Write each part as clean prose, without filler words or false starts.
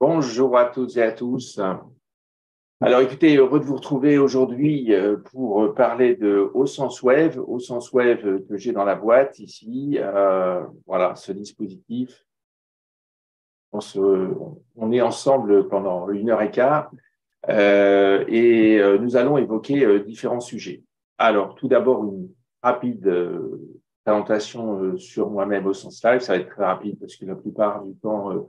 Bonjour à toutes et à tous. Alors écoutez, heureux de vous retrouver aujourd'hui pour parler de Au Sens Wave que j'ai dans la boîte ici. Voilà, ce dispositif. On est ensemble pendant 1 heure et quart et nous allons évoquer différents sujets. Alors tout d'abord, une rapide présentation sur moi-même au sens live. Ça va être très rapide parce que la plupart du temps,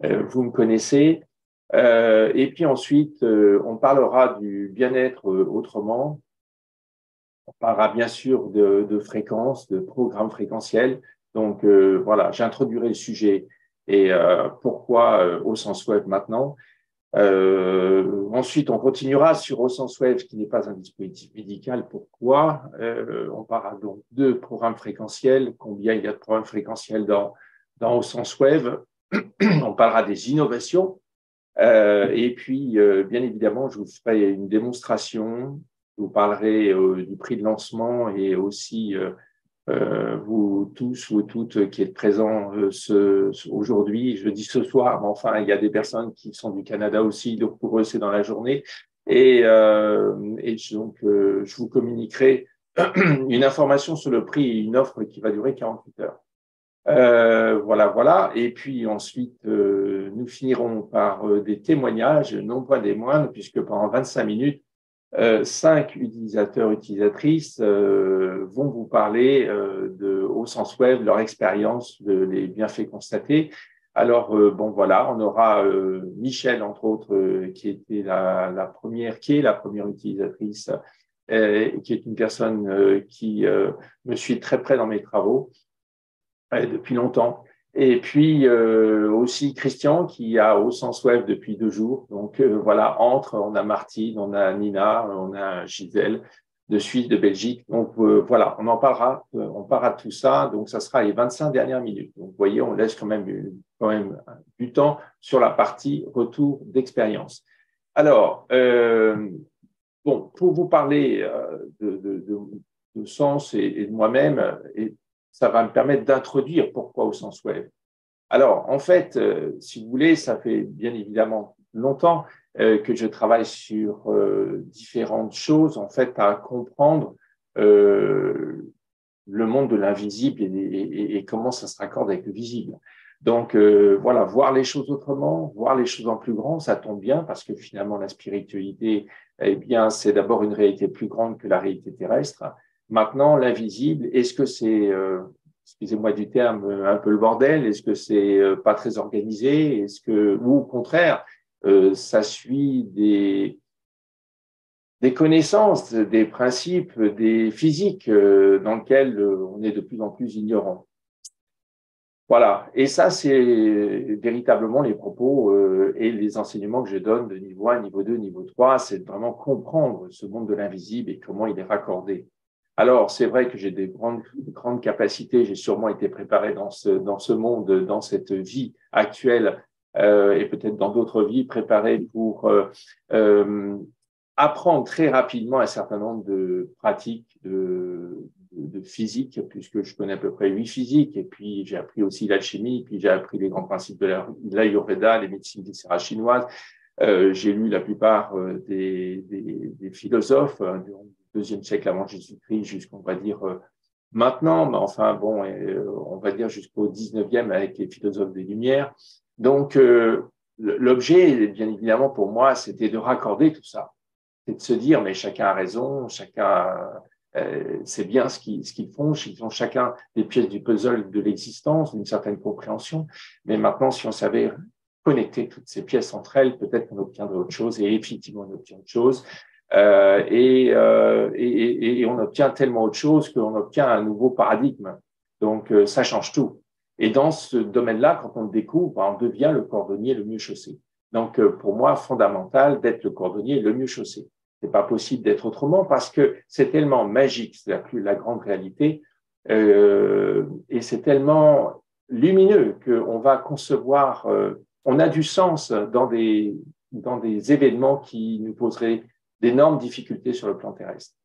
vous me connaissez. Et puis ensuite, on parlera du bien-être autrement. On parlera bien sûr de fréquences, de programmes fréquentiels. Donc voilà, j'introduirai le sujet et pourquoi au sens web maintenant. Ensuite, on continuera sur Au Sens Wave, qui n'est pas un dispositif médical. Pourquoi on parlera donc de programmes fréquentiels, combien il y a de programmes fréquentiels dans Au Sens Wave. On parlera des innovations. Et puis, bien évidemment, je vous ferai une démonstration. Je vous parlerai du prix de lancement et aussi vous tous ou toutes qui êtes présents aujourd'hui. Je dis ce soir, mais enfin, il y a des personnes qui sont du Canada aussi, donc pour eux, c'est dans la journée. Et donc, je vous communiquerai une information sur le prix et une offre qui va durer 48 heures. Voilà. Et puis ensuite, nous finirons par des témoignages, non pas des moindres, puisque pendant 25 minutes, 5 utilisateurs, utilisatrices vont vous parler au sens web, leur expérience, les bienfaits constatés. Alors, bon, voilà, on aura Michel, entre autres, qui était la première, qui est la première utilisatrice, qui est une personne qui me suit très près dans mes travaux depuis longtemps. Et puis aussi Christian qui a au sens web depuis 2 jours. Donc voilà, on a Martine, on a Nina, on a Gisèle de Suisse, de Belgique. Donc voilà, on parlera de tout ça. Donc ça sera les 25 dernières minutes. Donc vous voyez, on laisse quand même du temps sur la partie retour d'expérience. Alors, bon, pour vous parler de sens et de moi-même, et ça va me permettre d'introduire pourquoi au sens web. Alors, en fait, si vous voulez, ça fait bien évidemment longtemps que je travaille sur différentes choses, en fait, à comprendre le monde de l'invisible et comment ça se raccorde avec le visible. Donc, voilà, voir les choses autrement, voir les choses en plus grand, ça tombe bien parce que finalement, la spiritualité, eh bien, c'est d'abord une réalité plus grande que la réalité terrestre. Maintenant, l'invisible, est-ce que c'est, excusez-moi du terme, un peu le bordel? Est-ce que c'est pas très organisé? Est-ce que, ou au contraire, ça suit des connaissances, des principes, des physiques dans lesquels on est de plus en plus ignorant? Voilà. Et ça, c'est véritablement les propos et les enseignements que je donne de niveau 1, niveau 2, niveau 3. C'est de vraiment comprendre ce monde de l'invisible et comment il est raccordé. Alors, c'est vrai que j'ai des grandes capacités. J'ai sûrement été préparé dans ce monde, dans cette vie actuelle et peut-être dans d'autres vies, préparé pour apprendre très rapidement un certain nombre de pratiques de physique, puisque je connais à peu près 8 physiques, et puis j'ai appris aussi l'alchimie, puis j'ai appris les grands principes de l'Ayurveda, les médecines viscérales chinoises. J'ai lu la plupart des philosophes du deuxième siècle avant Jésus-Christ jusqu'on va dire maintenant, mais enfin bon, on va dire jusqu'au 19e avec les philosophes des Lumières. Donc l'objet, bien évidemment pour moi, c'était de raccorder tout ça, c'est de se dire mais chacun a raison, chacun c'est bien ce qu'ils font, ils ont chacun des pièces du puzzle de l'existence, d'une certaine compréhension, mais maintenant si on savait connecter toutes ces pièces entre elles, peut-être qu'on obtiendrait autre chose, et effectivement on obtient autre chose, et on obtient tellement autre chose qu'on obtient un nouveau paradigme, donc ça change tout. Et dans ce domaine-là, quand on le découvre, on devient le cordonnier le mieux chaussé. Donc pour moi, fondamental d'être le cordonnier le mieux chaussé. C'est pas possible d'être autrement parce que c'est tellement magique, c'est la grande réalité, et c'est tellement lumineux qu'on va concevoir, on a du sens dans des événements qui nous poseraient d'énormes difficultés sur le plan terrestre.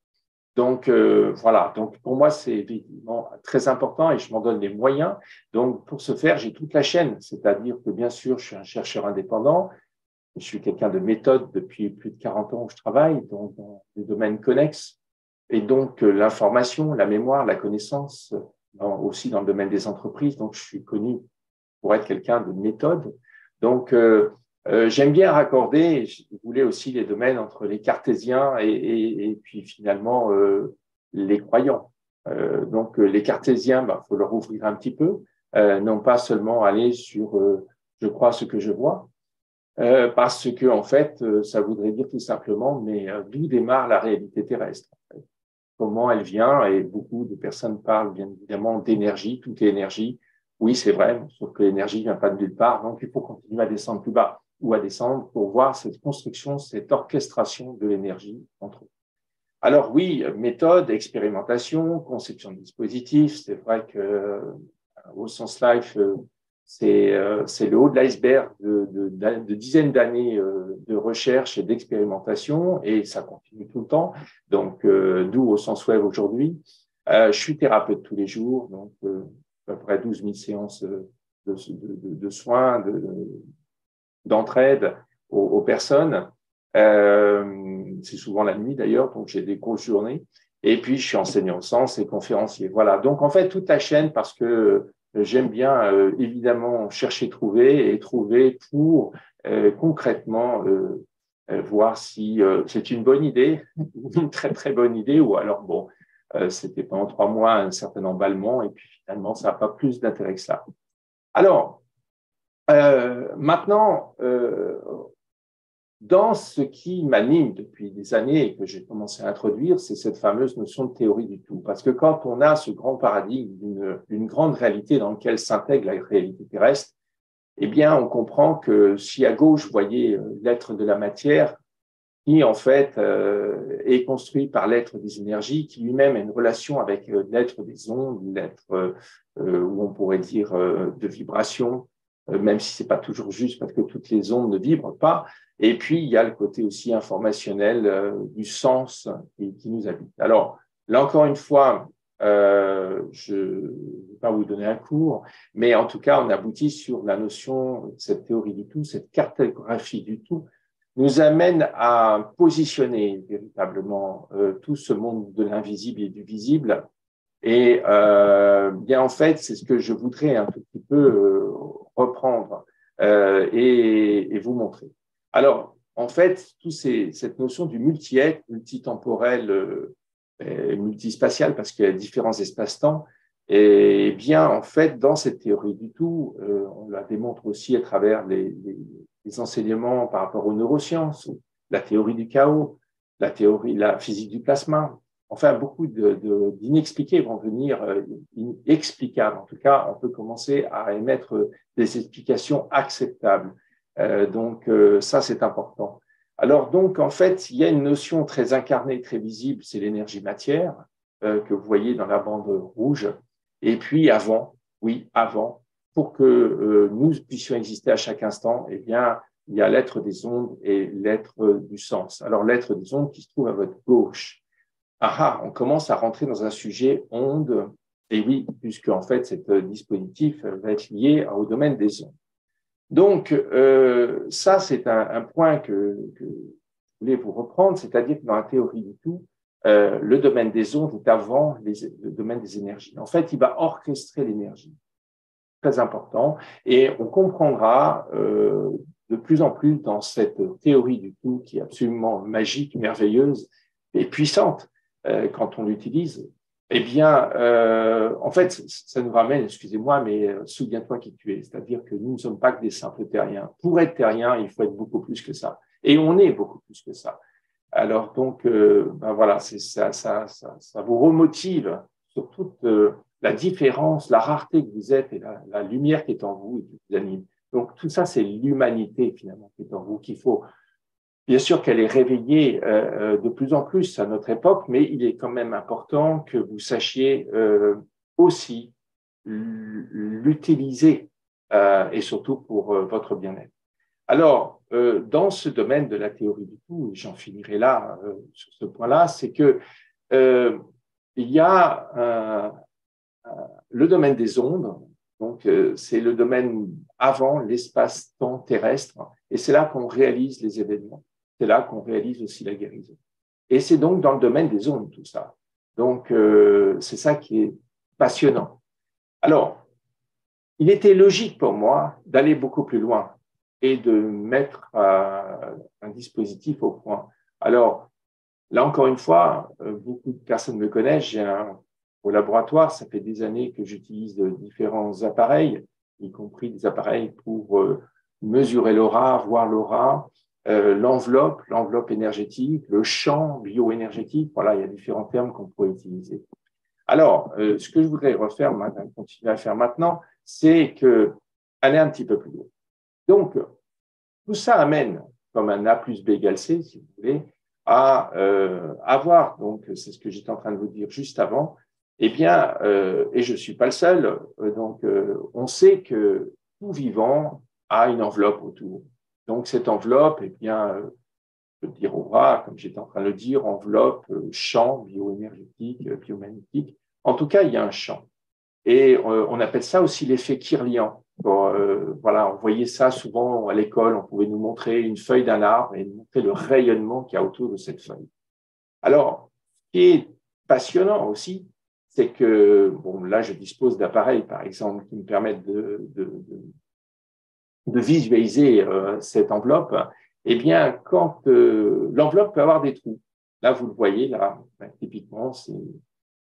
Donc, voilà. Donc, pour moi, c'est évidemment très important et je m'en donne les moyens. Donc, pour ce faire, j'ai toute la chaîne. C'est-à-dire que, bien sûr, je suis un chercheur indépendant. Je suis quelqu'un de méthode depuis plus de 40 ans où je travaille dans des domaines connexes. Et donc, l'information, la mémoire, la connaissance, aussi dans le domaine des entreprises. Donc, je suis connu pour être quelqu'un de méthode. Donc, j'aime bien raccorder, je voulais aussi les domaines entre les cartésiens et puis finalement les croyants. Donc, les cartésiens, faut leur ouvrir un petit peu, non pas seulement aller sur je crois ce que je vois, parce que en fait, ça voudrait dire tout simplement, mais d'où démarre la réalité terrestre? Comment elle vient? Et beaucoup de personnes parlent bien évidemment d'énergie, tout est énergie. Oui, c'est vrai, sauf que l'énergie vient pas de nulle part, donc il faut continuer à descendre plus bas ou à descendre pour voir cette construction, cette orchestration de l'énergie entre eux. Alors oui, méthode, expérimentation, conception de dispositifs, c'est vrai que au sens life, c'est le haut de l'iceberg de dizaines d'années de recherche et d'expérimentation, et ça continue tout le temps. Donc, d'où au sens web aujourd'hui. Je suis thérapeute tous les jours, donc à peu près 12 000 séances de soins, d'entraide aux personnes. C'est souvent la nuit d'ailleurs, donc j'ai des grosses journées. Et puis, je suis enseignant au sens et conférencier. Voilà. Donc, en fait, toute la chaîne, parce que j'aime bien, évidemment, chercher, trouver et trouver pour concrètement voir si c'est une bonne idée, une très, très bonne idée, ou alors, bon, c'était pendant 3 mois un certain emballement, et puis finalement, ça n'a pas plus d'intérêt que ça. Alors, maintenant, dans ce qui m'anime depuis des années et que j'ai commencé à introduire, c'est cette fameuse notion de théorie du tout. Parce que quand on a ce grand paradigme d'une grande réalité dans laquelle s'intègre la réalité terrestre, eh bien, on comprend que si à gauche, vous voyez l'être de la matière, qui en fait est construit par l'être des énergies, qui lui-même a une relation avec l'être des ondes, l'être où on pourrait dire de vibration, même si c'est pas toujours juste parce que toutes les ondes ne vibrent pas. Et puis il y a le côté aussi informationnel du sens qui nous habite. Alors là encore une fois, je ne vais pas vous donner un cours, mais en tout cas on aboutit sur la notion, cette théorie du tout, cette cartographie du tout nous amène à positionner véritablement tout ce monde de l'invisible et du visible. Et bien en fait, c'est ce que je voudrais un tout petit peu reprendre et vous montrer. Alors, en fait, cette notion du multi-être, multitemporel, multispatial, parce qu'il y a différents espaces-temps, et bien en fait, dans cette théorie du tout, on la démontre aussi à travers les enseignements par rapport aux neurosciences, la théorie du chaos, la physique du plasma. Enfin, beaucoup d'inexpliqués vont venir explicables. En tout cas, on peut commencer à émettre des explications acceptables. Donc, ça, c'est important. Alors, donc, en fait, il y a une notion très incarnée, très visible, c'est l'énergie matière, que vous voyez dans la bande rouge. Et puis, avant, oui, avant, pour que nous puissions exister à chaque instant, eh bien, il y a l'être des ondes et l'être du sens. Alors, l'être des ondes qui se trouve à votre gauche. Ah, on commence à rentrer dans un sujet ondes. Et oui, puisque en fait, cet dispositif va être lié au domaine des ondes. Donc, ça, c'est un point que je voulais vous reprendre, c'est-à-dire que dans la théorie du tout, le domaine des ondes est avant le domaine des énergies. En fait, il va orchestrer l'énergie. Très important. Et on comprendra de plus en plus dans cette théorie du tout qui est absolument magique, merveilleuse et puissante quand on l'utilise. Eh bien, en fait, ça nous ramène, excusez-moi, mais souviens-toi qui tu es. C'est-à-dire que nous ne sommes pas que des simples terriens. Pour être terrien, il faut être beaucoup plus que ça. Et on est beaucoup plus que ça. Alors donc, ben voilà, c'est ça vous remotive sur toute la différence, la rareté que vous êtes et la lumière qui est en vous et qui vous anime. Donc tout ça, c'est l'humanité finalement qui est en vous, qu'il faut. Bien sûr qu'elle est réveillée de plus en plus à notre époque, mais il est quand même important que vous sachiez aussi l'utiliser et surtout pour votre bien-être. Alors, dans ce domaine de la théorie du tout, et j'en finirai là sur ce point-là, c'est que euh, il y a le domaine des ondes. Donc, c'est le domaine avant l'espace-temps terrestre. Et c'est là qu'on réalise les événements. C'est là qu'on réalise aussi la guérison. Et c'est donc dans le domaine des ondes, tout ça. Donc, c'est ça qui est passionnant. Alors, il était logique pour moi d'aller beaucoup plus loin et de mettre un dispositif au point. Alors, là, encore une fois, beaucoup de personnes me connaissent. Au laboratoire, ça fait des années que j'utilise différents appareils, y compris des appareils pour mesurer l'aura, voir l'aura, l'enveloppe énergétique, le champ bioénergétique. Voilà, il y a différents termes qu'on pourrait utiliser. Alors, ce que je voudrais refaire, continuer à faire maintenant, c'est aller un petit peu plus loin. Donc, tout ça amène, comme un A plus B égale C, si vous voulez, à avoir, donc c'est ce que j'étais en train de vous dire juste avant, eh bien, et je ne suis pas le seul, donc on sait que tout vivant a une enveloppe autour. Donc, cette enveloppe, eh bien, je peux dire aura, comme j'étais en train de le dire, enveloppe, champ bioénergétique, biomagnétique. En tout cas, il y a un champ. Et on appelle ça aussi l'effet Kirlian. Bon, voilà, on voyait ça souvent à l'école, on pouvait nous montrer une feuille d'un arbre et nous montrer le rayonnement qu'il y a autour de cette feuille. Alors, ce qui est passionnant aussi, c'est que, bon, là, je dispose d'appareils, par exemple, qui me permettent de visualiser cette enveloppe. Eh bien, quand l'enveloppe peut avoir des trous, là, vous le voyez, là, typiquement, c'est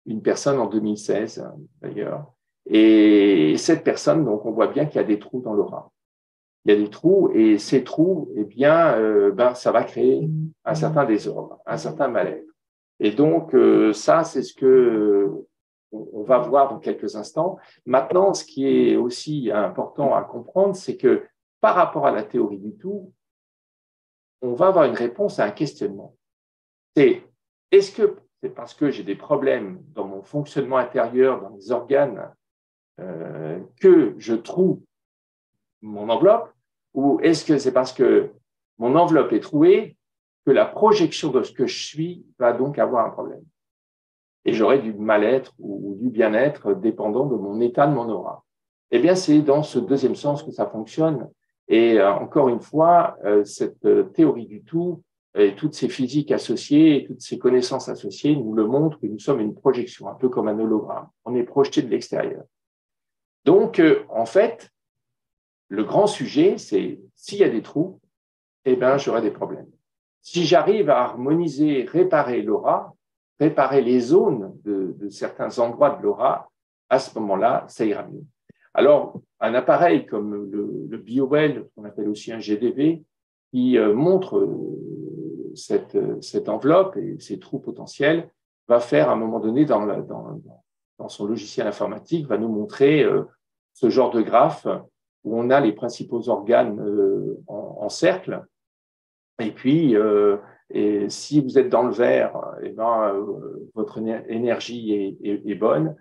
une personne en 2016, d'ailleurs. Et cette personne, donc, on voit bien qu'il y a des trous dans l'aura. Il y a des trous, et ces trous, eh bien, ça va créer un certain désordre, un certain mal-être. Et donc, ça, c'est ce que on va voir dans quelques instants. Maintenant, ce qui est aussi important à comprendre, c'est que par rapport à la théorie du tout, on va avoir une réponse à un questionnement. C'est, est-ce que c'est parce que j'ai des problèmes dans mon fonctionnement intérieur, dans les organes, que je trouve mon enveloppe, ou est-ce que c'est parce que mon enveloppe est trouée que la projection de ce que je suis va donc avoir un problème? Et j'aurai du mal-être ou du bien-être dépendant de mon état, de mon aura. Eh bien, c'est dans ce deuxième sens que ça fonctionne. Et encore une fois, cette théorie du tout et toutes ces physiques associées et toutes ces connaissances associées nous le montrent que nous sommes une projection, un peu comme un hologramme. On est projeté de l'extérieur. Donc, en fait, le grand sujet, c'est s'il y a des trous, eh bien, j'aurai des problèmes. Si j'arrive à harmoniser, réparer l'aura, réparer les zones de certains endroits de l'aura, à ce moment-là, ça ira mieux. Alors, un appareil comme le BioWell, qu'on appelle aussi un GDV, qui montre cette enveloppe et ses trous potentiels, va faire à un moment donné dans son logiciel informatique, va nous montrer ce genre de graphe où on a les principaux organes en cercle. Et puis, et si vous êtes dans le vert, eh ben, votre énergie est bonne.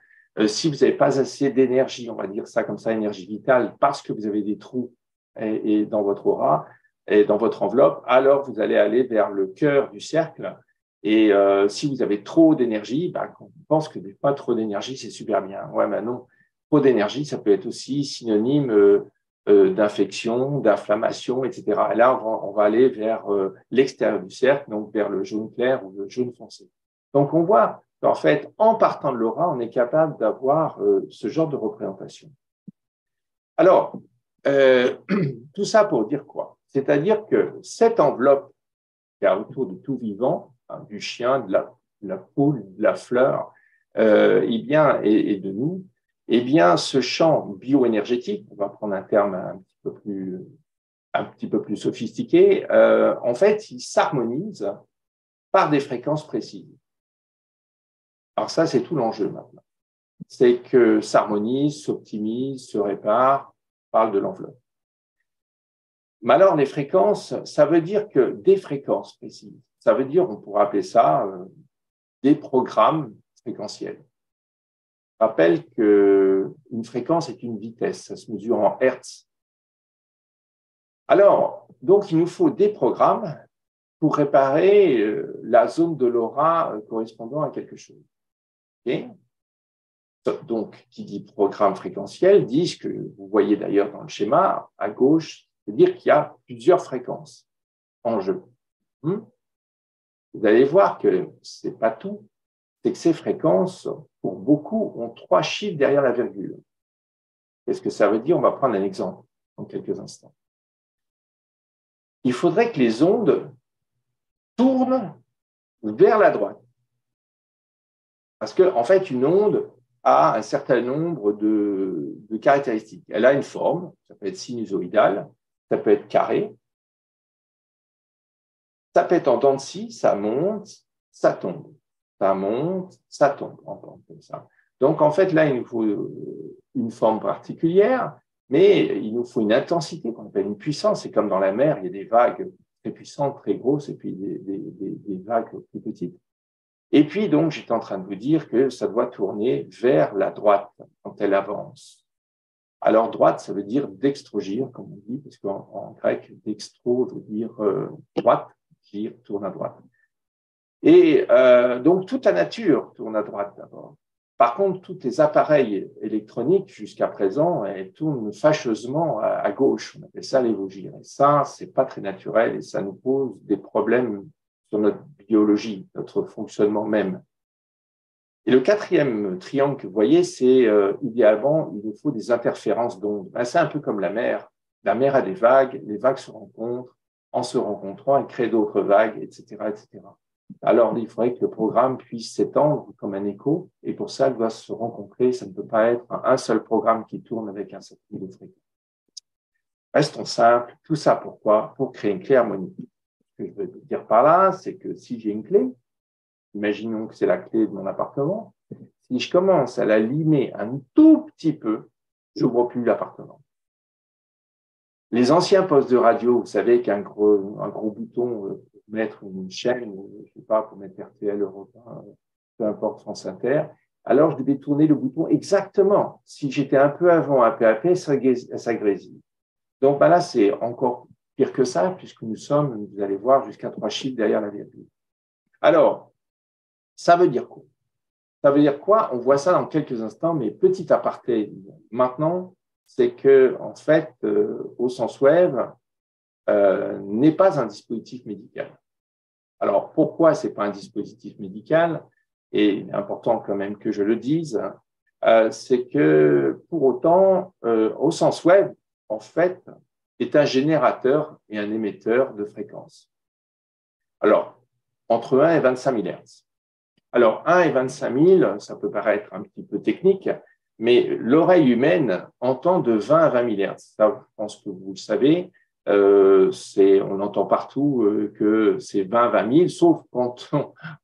Si vous n'avez pas assez d'énergie, on va dire ça comme ça, énergie vitale, parce que vous avez des trous et dans votre aura et dans votre enveloppe, alors vous allez aller vers le cœur du cercle. Et si vous avez trop d'énergie, on pense que pas trop d'énergie, c'est super bien. Ouais, mais non, trop d'énergie, ça peut être aussi synonyme d'infection, d'inflammation, etc. Et là, on va aller vers l'extérieur du cercle, donc vers le jaune clair ou le jaune foncé. Donc, on voit qu'en fait, en partant de l'aura, on est capable d'avoir ce genre de représentation. Alors, tout ça pour dire quoi? C'est-à-dire que cette enveloppe qui est autour de tout vivant, hein, du chien, de la poule, de la fleur, eh bien, et de nous, eh bien, ce champ bioénergétique, on va prendre un terme un petit peu plus sophistiqué, en fait, il s'harmonise par des fréquences précises. Alors ça, c'est tout l'enjeu maintenant. C'est que s'harmonise, s'optimise, se répare, parle de l'enveloppe. Mais alors, les fréquences, ça veut dire que des fréquences précises. Ça veut dire, on pourrait appeler ça des programmes fréquentiels. Je rappelle qu'une fréquence est une vitesse, ça se mesure en hertz. Alors, donc, il nous faut des programmes pour réparer la zone de l'aura correspondant à quelque chose. Okay. Donc, qui dit programme fréquentiel dit ce que vous voyez d'ailleurs dans le schéma à gauche, c'est-à-dire qu'il y a plusieurs fréquences en jeu. Vous allez voir que ce n'est pas tout, c'est que ces fréquences, pour beaucoup, ont 3 chiffres derrière la virgule. Qu'est-ce que ça veut dire? On va prendre un exemple en quelques instants. Il faudrait que les ondes tournent vers la droite. Parce qu'en fait, une onde a un certain nombre de caractéristiques. Elle a une forme, ça peut être sinusoïdale, ça peut être carré, ça peut être en dents de scie, ça monte, ça tombe. Ça monte, ça tombe, comme ça. Donc, en fait, là, il nous faut une forme particulière, mais il nous faut une intensité qu'on appelle une puissance. C'est comme dans la mer, il y a des vagues très puissantes, très grosses, et puis des vagues plus petites. Et puis, donc, j'étais en train de vous dire que ça doit tourner vers la droite quand elle avance. Alors, droite, ça veut dire dextrogir, comme on dit, parce qu'en grec, dextro veut dire droite, gire, tourne à droite. Et donc, toute la nature tourne à droite d'abord. Par contre, tous les appareils électroniques, jusqu'à présent, elles tournent fâcheusement à gauche. On appelle ça l'évogir. Et ça, c'est pas très naturel et ça nous pose des problèmes sur notre biologie, notre fonctionnement même. Et le 4e triangle que vous voyez, c'est idéalement, il nous faut des interférences d'ondes. Ben, c'est un peu comme la mer. La mer a des vagues, les vagues se rencontrent, en se rencontrant, elles créent d'autres vagues, etc., etc. Alors, il faudrait que le programme puisse s'étendre comme un écho, et pour ça, il doit se rencontrer. Ça ne peut pas être un seul programme qui tourne avec un certain nombre de fréquences. Restons simples. Tout ça, pourquoi? Pour créer une clé harmonique. Ce que je veux dire par là, c'est que si j'ai une clé, imaginons que c'est la clé de mon appartement, si je commence à la limer un tout petit peu, je n'ouvre plus l'appartement. Les anciens postes de radio, vous savez qu'un gros bouton pour mettre une chaîne, je sais pas, pour mettre RTL, Europe 1, peu importe, France Inter, alors je devais tourner le bouton exactement. Si j'étais un peu avant, un peu après, ça grésille. Donc là, c'est encore pire que ça, puisque nous sommes, vous allez voir, jusqu'à 3 chiffres derrière la virgule. Alors, ça veut dire quoi? Ça veut dire quoi? On voit ça dans quelques instants, mais petit aparté maintenant, c'est que, en fait, au sens web, n'est pas un dispositif médical. Alors, pourquoi ce n'est pas un dispositif médical? Et il est important quand même que je le dise, c'est que pour autant, au sens web, en fait, est un générateur et un émetteur de fréquences. Alors, entre 1 et 25 000 Hz. Alors, 1 et 25 000, ça peut paraître un petit peu technique, mais l'oreille humaine entend de 20 à 20 000 Hz. Ça, je pense que vous le savez, on entend partout que c'est 20 à 20 000, sauf quand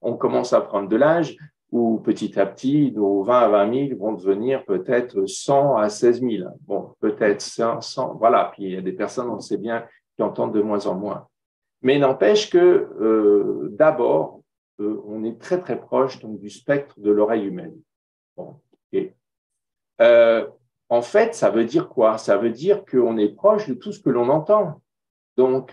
on commence à prendre de l'âge, où petit à petit, nos 20 à 20 000 vont devenir peut-être 100 à 16 000. Bon, peut-être 100, voilà. Puis il y a des personnes, on le sait bien, qui entendent de moins en moins. Mais n'empêche que d'abord, on est très très proche donc, du spectre de l'oreille humaine. Bon, okay. En fait, ça veut dire quoi? Ça veut dire qu'on est proche de tout ce que l'on entend. Donc,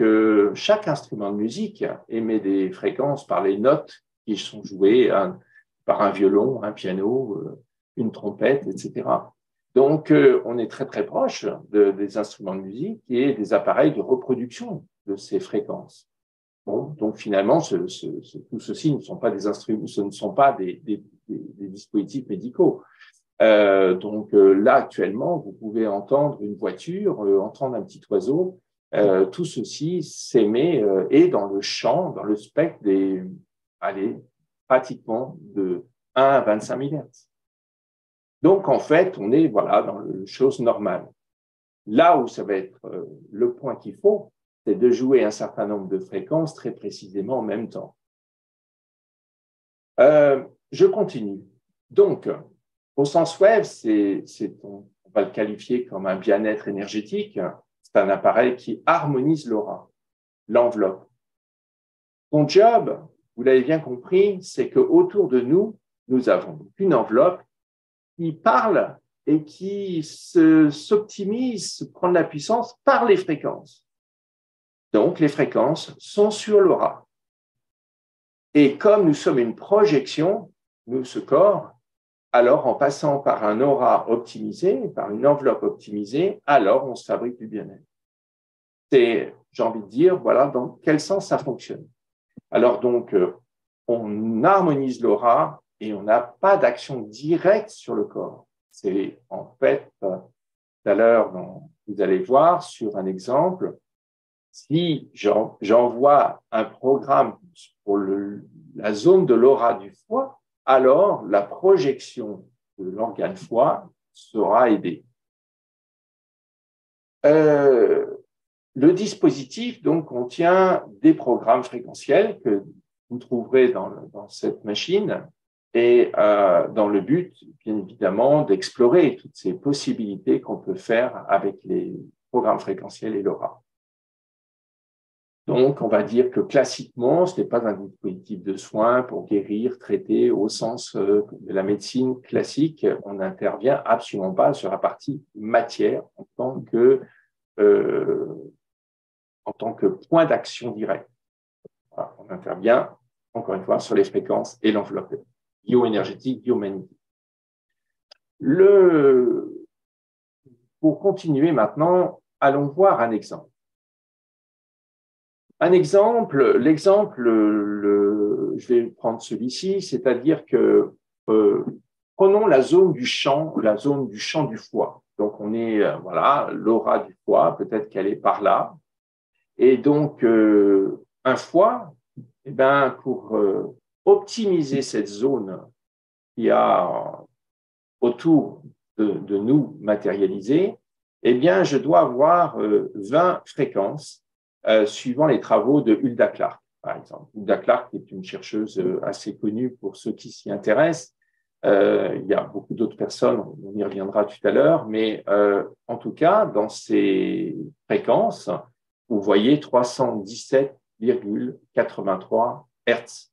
chaque instrument de musique émet des fréquences par les notes qui sont jouées par un violon, un piano, une trompette, etc. Donc, on est très très proche des instruments de musique et des appareils de reproduction de ces fréquences. Bon, donc finalement, tout ceci ne sont pas des instruments, ce ne sont pas des dispositifs médicaux. Là, actuellement, vous pouvez entendre une voiture, entendre un petit oiseau. Tout ceci s'émet et dans le champ, dans le spectre pratiquement de 1 à 25 000 Hz. Donc, en fait, on est dans les choses normales. Là où ça va être le point qu'il faut, c'est de jouer un certain nombre de fréquences très précisément en même temps. Je continue. Donc, au sens web, on va le qualifier comme un bien-être énergétique. C'est un appareil qui harmonise l'aura, l'enveloppe. Ton job, vous l'avez bien compris, c'est qu'autour de nous, nous avons une enveloppe qui parle et qui s'optimise, prend de la puissance par les fréquences. Donc, les fréquences sont sur l'aura. Et comme nous sommes une projection, nous, ce corps, alors en passant par un aura optimisé, par une enveloppe optimisée, alors on se fabrique du bien-être. C'est, j'ai envie de dire, voilà dans quel sens ça fonctionne. Alors donc, on harmonise l'aura et on n'a pas d'action directe sur le corps. C'est en fait, tout à l'heure, vous allez voir sur un exemple, si j'envoie un programme pour la zone de l'aura du foie, alors la projection de l'organe foie sera aidée. Le dispositif donc contient des programmes fréquentiels que vous trouverez dans cette machine et dans le but, bien évidemment, d'explorer toutes ces possibilités qu'on peut faire avec les programmes fréquentiels et l'aura. Donc, on va dire que classiquement, ce n'est pas un dispositif de soins pour guérir, traiter au sens de la médecine classique. On n'intervient absolument pas sur la partie matière en tant que point d'action direct. Voilà, on intervient, encore une fois, sur les fréquences et l'enveloppe bioénergétique, biomagnétique. Pour continuer maintenant, allons voir un exemple. Un exemple, je vais prendre celui-ci, c'est-à-dire que prenons la zone du champ du foie. Donc on est, voilà, l'aura du foie, peut-être qu'elle est par là. Et donc un foie, eh ben, pour optimiser cette zone qui a autour de nous matérialisée, eh bien je dois avoir 20 fréquences. Suivant les travaux de Hulda Clark, par exemple. Hulda Clark est une chercheuse assez connue pour ceux qui s'y intéressent. Il y a beaucoup d'autres personnes, on y reviendra tout à l'heure, mais en tout cas, dans ces fréquences, vous voyez 317,83 Hertz.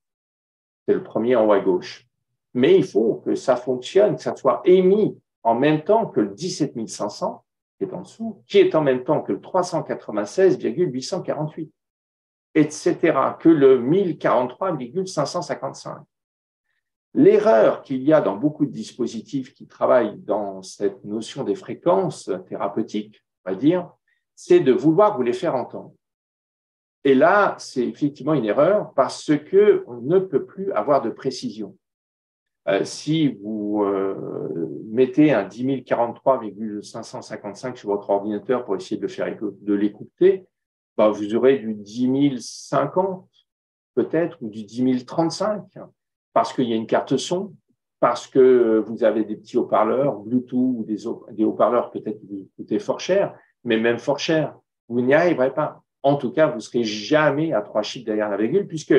C'est le premier en haut à gauche. Mais il faut que ça fonctionne, que ça soit émis en même temps que le 17500, qui est en dessous, qui est en même temps que le 396,848, etc., que le 1043,555. L'erreur qu'il y a dans beaucoup de dispositifs qui travaillent dans cette notion des fréquences thérapeutiques, on va dire, c'est de vouloir vous les faire entendre. Et là, c'est effectivement une erreur parce qu'on ne peut plus avoir de précision. Si vous mettez un 10 043,555 sur votre ordinateur pour essayer de l'écouter, bah, vous aurez du 10 050 peut-être ou du 10 035 parce qu'il y a une carte son, parce que vous avez des petits haut-parleurs Bluetooth ou des haut-parleurs peut-être qui vous coûtent fort cher, mais même fort cher, vous n'y arriverez pas. En tout cas, vous ne serez jamais à 3 chiffres derrière la virgule puisque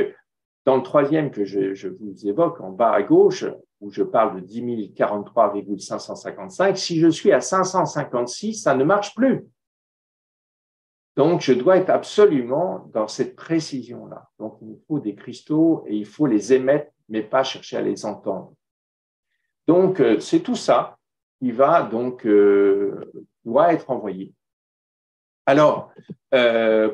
dans le troisième que je vous évoque, en bas à gauche, où je parle de 10 043,555, si je suis à 556, ça ne marche plus. Donc, je dois être absolument dans cette précision-là. Donc, il me faut des cristaux et il faut les émettre, mais pas chercher à les entendre. Donc, c'est tout ça qui doit être envoyé. Alors,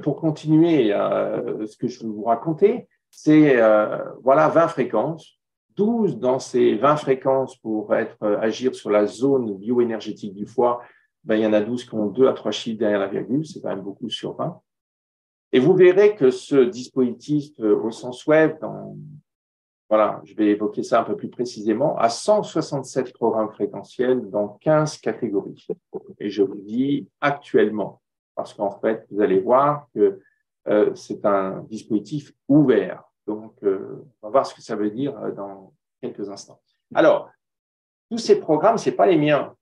pour continuer ce que je veux vous raconter, c'est 20 fréquences, 12 dans ces 20 fréquences pour agir sur la zone bioénergétique du foie. Ben, il y en a 12 qui ont 2 à 3 chiffres derrière la virgule, c'est quand même beaucoup sur 20. Et vous verrez que ce dispositif au sens web, je vais évoquer ça un peu plus précisément, a 167 programmes fréquentiels dans 15 catégories. Et je vous dis actuellement, parce qu'en fait, vous allez voir que c'est un dispositif ouvert. Donc, on va voir ce que ça veut dire dans quelques instants. Alors, tous ces programmes, ce n'est pas les miens.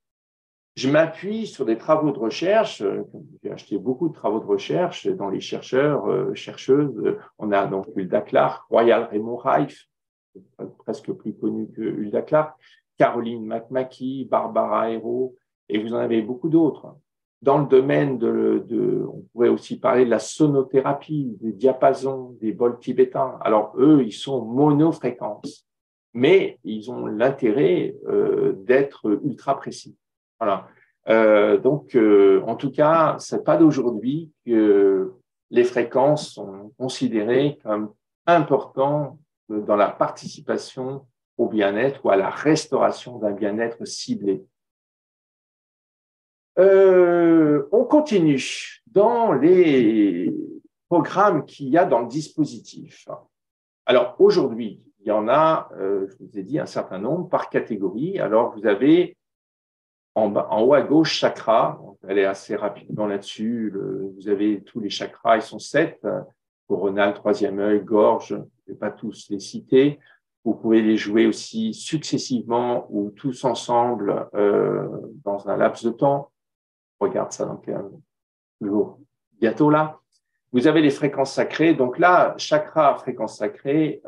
Je m'appuie sur des travaux de recherche. J'ai acheté beaucoup de travaux de recherche dans les chercheurs, chercheuses. On a donc Hulda Clark, Royal Raymond Rife, presque plus connu que Hulda Clark, Caroline McMackey, Barbara Hero, et vous en avez beaucoup d'autres. Dans le domaine on pourrait aussi parler de la sonothérapie, des diapasons, des bols tibétains. Alors, eux, ils sont monofréquences, mais ils ont l'intérêt d'être ultra précis. Voilà. En tout cas, c'est pas d'aujourd'hui que les fréquences sont considérées comme importantes dans la participation au bien-être ou à la restauration d'un bien-être ciblé. On continue dans les programmes qu'il y a dans le dispositif. Alors, aujourd'hui, il y en a, je vous ai dit, un certain nombre par catégorie. Alors, vous avez en haut à gauche, chakra. On va aller assez rapidement là-dessus. Vous avez tous les chakras, ils sont 7. Coronal, troisième œil, gorge. Je ne vais pas tous les citer. Vous pouvez les jouer aussi successivement ou tous ensemble dans un laps de temps. On regarde ça dans 15 jours. Bientôt là. Vous avez les fréquences sacrées. Donc là, chakra, fréquence sacrée,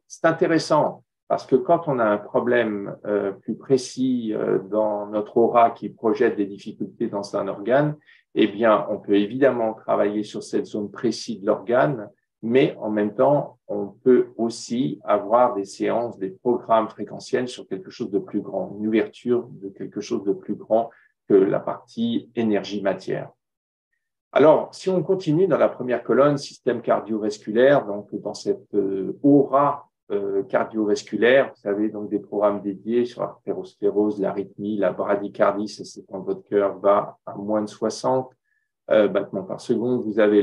c'est intéressant parce que quand on a un problème plus précis dans notre aura qui projette des difficultés dans un organe, eh bien, on peut évidemment travailler sur cette zone précise de l'organe, mais en même temps, on peut aussi avoir des séances, des programmes fréquentiels sur quelque chose de plus grand, une ouverture de quelque chose de plus grand que la partie énergie-matière. Alors, si on continue dans la première colonne, système cardiovasculaire, donc dans cette aura cardiovasculaire, vous avez donc des programmes dédiés sur l'artérosclérose, l'arythmie, la bradycardie, c'est quand votre cœur bat à moins de 60 battements par seconde. Vous avez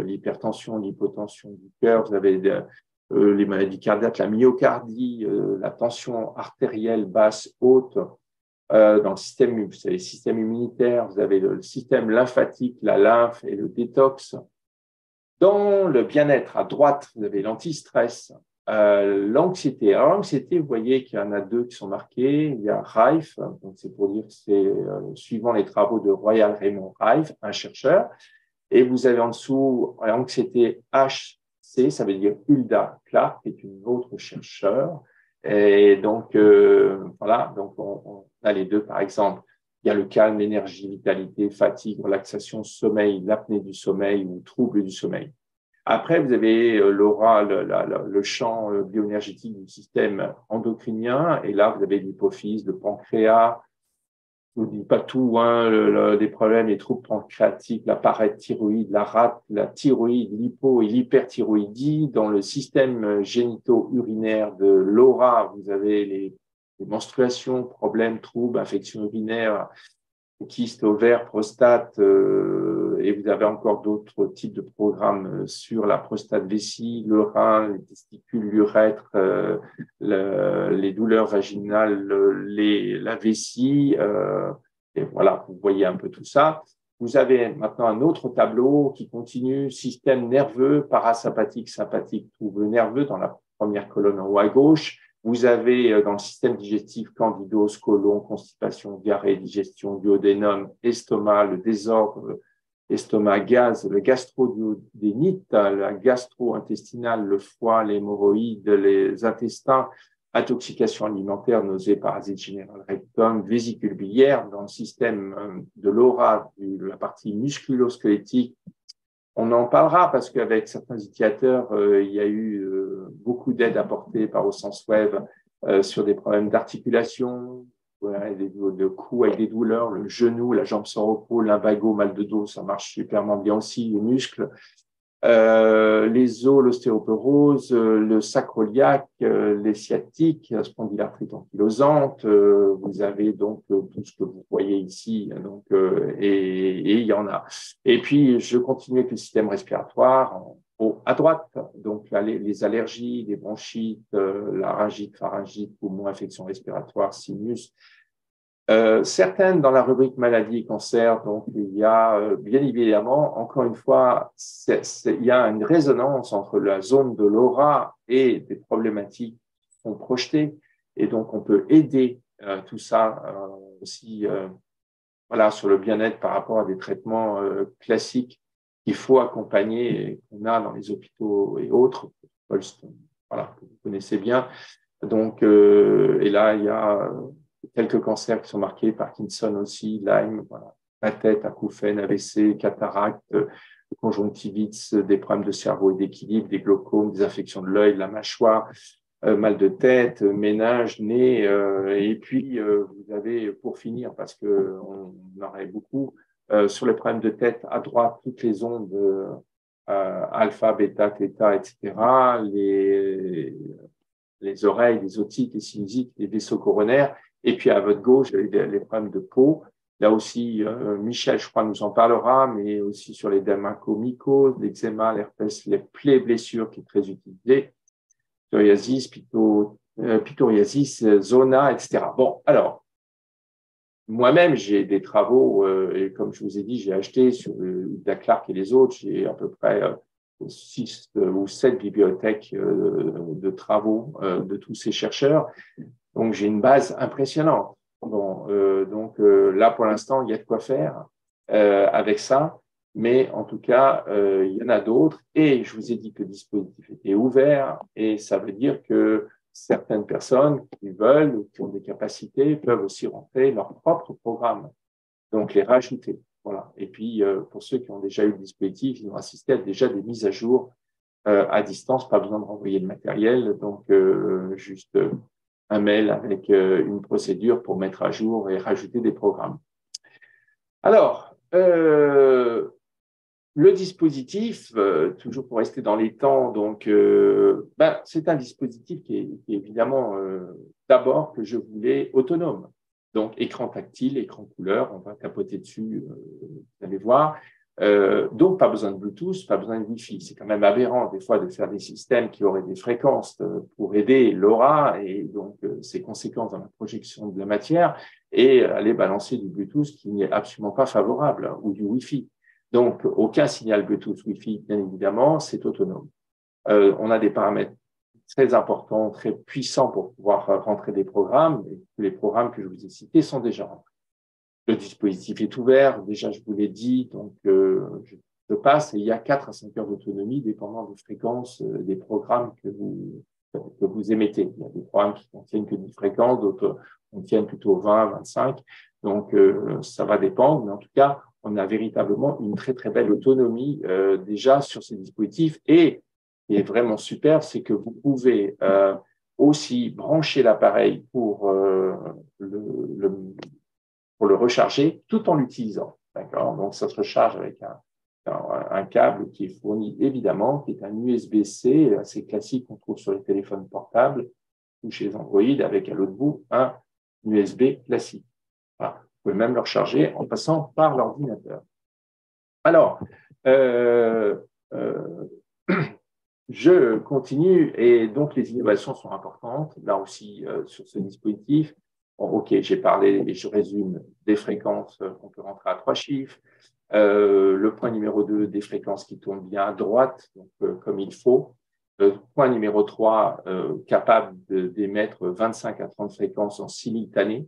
l'hypertension, l'hypotension du cœur, vous avez les maladies cardiaques, la myocardie, la tension artérielle basse, haute. Dans le système, vous avez le système immunitaire, vous avez le système lymphatique, la lymphe et le détox. Dans le bien-être, à droite, vous avez l'anti-stress, l'anxiété. Alors, l'anxiété, vous voyez qu'il y en a deux qui sont marqués. Il y a Reif, donc c'est pour dire que c'est suivant les travaux de Royal Raymond Reif, un chercheur. Et vous avez en dessous l'anxiété HC, ça veut dire Hulda Clark, qui est une autre chercheure. Et donc, voilà, donc on a les deux, par exemple. Il y a le calme, l'énergie, vitalité, fatigue, relaxation, sommeil, l'apnée du sommeil ou trouble du sommeil. Après, vous avez l'aura, le champ bioénergétique du système endocrinien. Et là, vous avez l'hypophyse, le pancréas. Je vous dis pas tout, hein, les problèmes, les troubles pancréatiques, la parathyroïde, la rate, la thyroïde, l'hypo et l'hyperthyroïdie. Dans le système génito-urinaire de l'aura, vous avez les menstruations, problèmes, troubles, infections urinaires, kystes ovaires, prostate, et vous avez encore d'autres types de programmes sur la prostate, vessie, le rein, les testicules, l'urètre, les douleurs vaginales, la vessie, et voilà, vous voyez un peu tout ça. Vous avez maintenant un autre tableau qui continue, système nerveux, parasympathique, sympathique, trouble nerveux dans la première colonne en haut à gauche. Vous avez dans le système digestif candidose, côlon, constipation, diarrhée, digestion, duodénum, estomac, le désordre, estomac, gaz, le gastro-duodénite, la gastro-intestinale, le foie, l'hémorroïde, les intestins, intoxication alimentaire, nausées, parasites générales, rectum, vésicule biliaire. Dans le système de l'aura, de la partie musculo-squelettique, on en parlera parce qu'avec certains indicateurs, il y a eu beaucoup d'aide apportée par au sens web sur des problèmes d'articulation, de cou avec des douleurs, le genou, la jambe sans repos, lumbago, mal de dos, ça marche superment bien aussi, les muscles, les os, l'ostéoporose, le sacroiliaque, les sciatiques, la spondylarthrite ankylosante. Vous avez donc tout ce que vous voyez ici, donc et il y en a. Et puis je continue avec le système respiratoire à droite. Donc là, les allergies, les bronchites, laryngite, pharyngite, poumon, infection respiratoire, sinus. Certaines dans la rubrique maladie et cancer, donc il y a bien évidemment, encore une fois, il y a une résonance entre la zone de l'aura et des problématiques qui sont projetées, et donc on peut aider tout ça aussi, voilà, sur le bien-être par rapport à des traitements classiques qu'il faut accompagner et qu'on a dans les hôpitaux et autres, voilà, que vous connaissez bien. Donc, et là, il y a quelques cancers qui sont marqués, Parkinson aussi, Lyme, voilà, la tête, acouphènes, AVC, cataracte, conjonctivite, des problèmes de cerveau et d'équilibre, des glaucomes, des infections de l'œil, de la mâchoire, mal de tête, ménage, nez, et puis vous avez, pour finir, parce que on aurait beaucoup, sur les problèmes de tête, à droite, toutes les ondes alpha, bêta, theta, etc., les oreilles, les otites, les sinusites, les vaisseaux coronaires. Et puis à votre gauche, les problèmes de peau. Là aussi, Michel, je crois, nous en parlera, mais aussi sur les dermacomycoses, l'eczéma, l'herpès, les plaies, blessures, qui est très utilisé, psoriasis, pityriasis, zona, etc. Bon, alors, moi-même, j'ai des travaux, et comme je vous ai dit, j'ai acheté sur Hilda Clark et les autres, j'ai à peu près 6 ou 7 bibliothèques de travaux de tous ces chercheurs. Donc, j'ai une base impressionnante. Bon, donc là, pour l'instant, il y a de quoi faire avec ça. Mais en tout cas, il y en a d'autres. Et je vous ai dit que le dispositif était ouvert. Et ça veut dire que certaines personnes qui veulent ou qui ont des capacités peuvent aussi rentrer leur propre programme. Donc, les rajouter. Voilà. Et puis, pour ceux qui ont déjà eu le dispositif, ils ont assisté à déjà des mises à jour à distance. Pas besoin de renvoyer le matériel. Donc, juste un mail avec une procédure pour mettre à jour et rajouter des programmes. Alors, le dispositif, toujours pour rester dans les temps, donc, c'est un dispositif qui est évidemment d'abord que je voulais autonome. Donc, écran tactile, écran couleur, on va tapoter dessus, vous allez voir. Donc, pas besoin de Bluetooth, pas besoin de Wi-Fi. C'est quand même aberrant des fois de faire des systèmes qui auraient des fréquences pour aider l'aura et donc ses conséquences dans la projection de la matière et aller balancer du Bluetooth qui n'est absolument pas favorable ou du Wi-Fi. Donc, aucun signal Bluetooth Wi-Fi, bien évidemment, c'est autonome. On a des paramètres très importants, très puissants pour pouvoir rentrer des programmes. Et les programmes que je vous ai cités sont déjà rentrés. Le dispositif est ouvert, déjà je vous l'ai dit, donc je passe et il y a 4 à 5 heures d'autonomie dépendant des fréquences des programmes que vous émettez. Il y a des programmes qui contiennent que 10 fréquences, d'autres contiennent plutôt 20, 25, donc ça va dépendre, mais en tout cas, on a véritablement une très très belle autonomie déjà sur ces dispositifs et ce qui est vraiment super, c'est que vous pouvez aussi brancher l'appareil pour le recharger tout en l'utilisant. D'accord? Donc, ça se recharge avec un câble qui est fourni, évidemment, qui est un USB-C assez classique qu'on trouve sur les téléphones portables ou chez Android, avec à l'autre bout un USB classique. Voilà. Vous pouvez même le recharger en passant par l'ordinateur. Alors, je continue et donc les innovations sont importantes, là aussi, sur ce dispositif. Bon, OK, j'ai parlé et je résume des fréquences qu'on peut rentrer à 3 chiffres. Le point numéro 2, des fréquences qui tournent bien à droite, donc, comme il faut. Le point numéro 3, capable d'émettre 25 à 30 fréquences en simultané.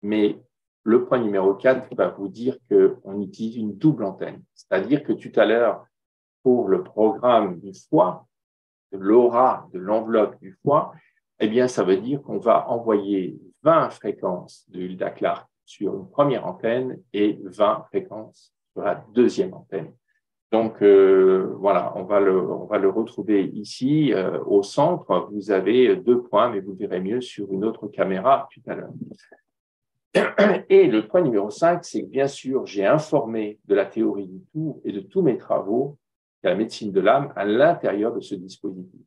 Mais le point numéro 4 va vous dire qu'on utilise une double antenne. C'est-à-dire que tout à l'heure, pour le programme du foie, de l'aura, de l'enveloppe du foie, eh bien, ça veut dire qu'on va envoyer 20 fréquences de Hilda Clark sur une première antenne et 20 fréquences sur la deuxième antenne. Donc, voilà, on va le retrouver ici au centre. Vous avez 2 points, mais vous verrez mieux sur une autre caméra tout à l'heure. Et le point numéro 5, c'est que bien sûr, j'ai informé de la théorie du tout et de tous mes travaux de la médecine de l'âme à l'intérieur de ce dispositif.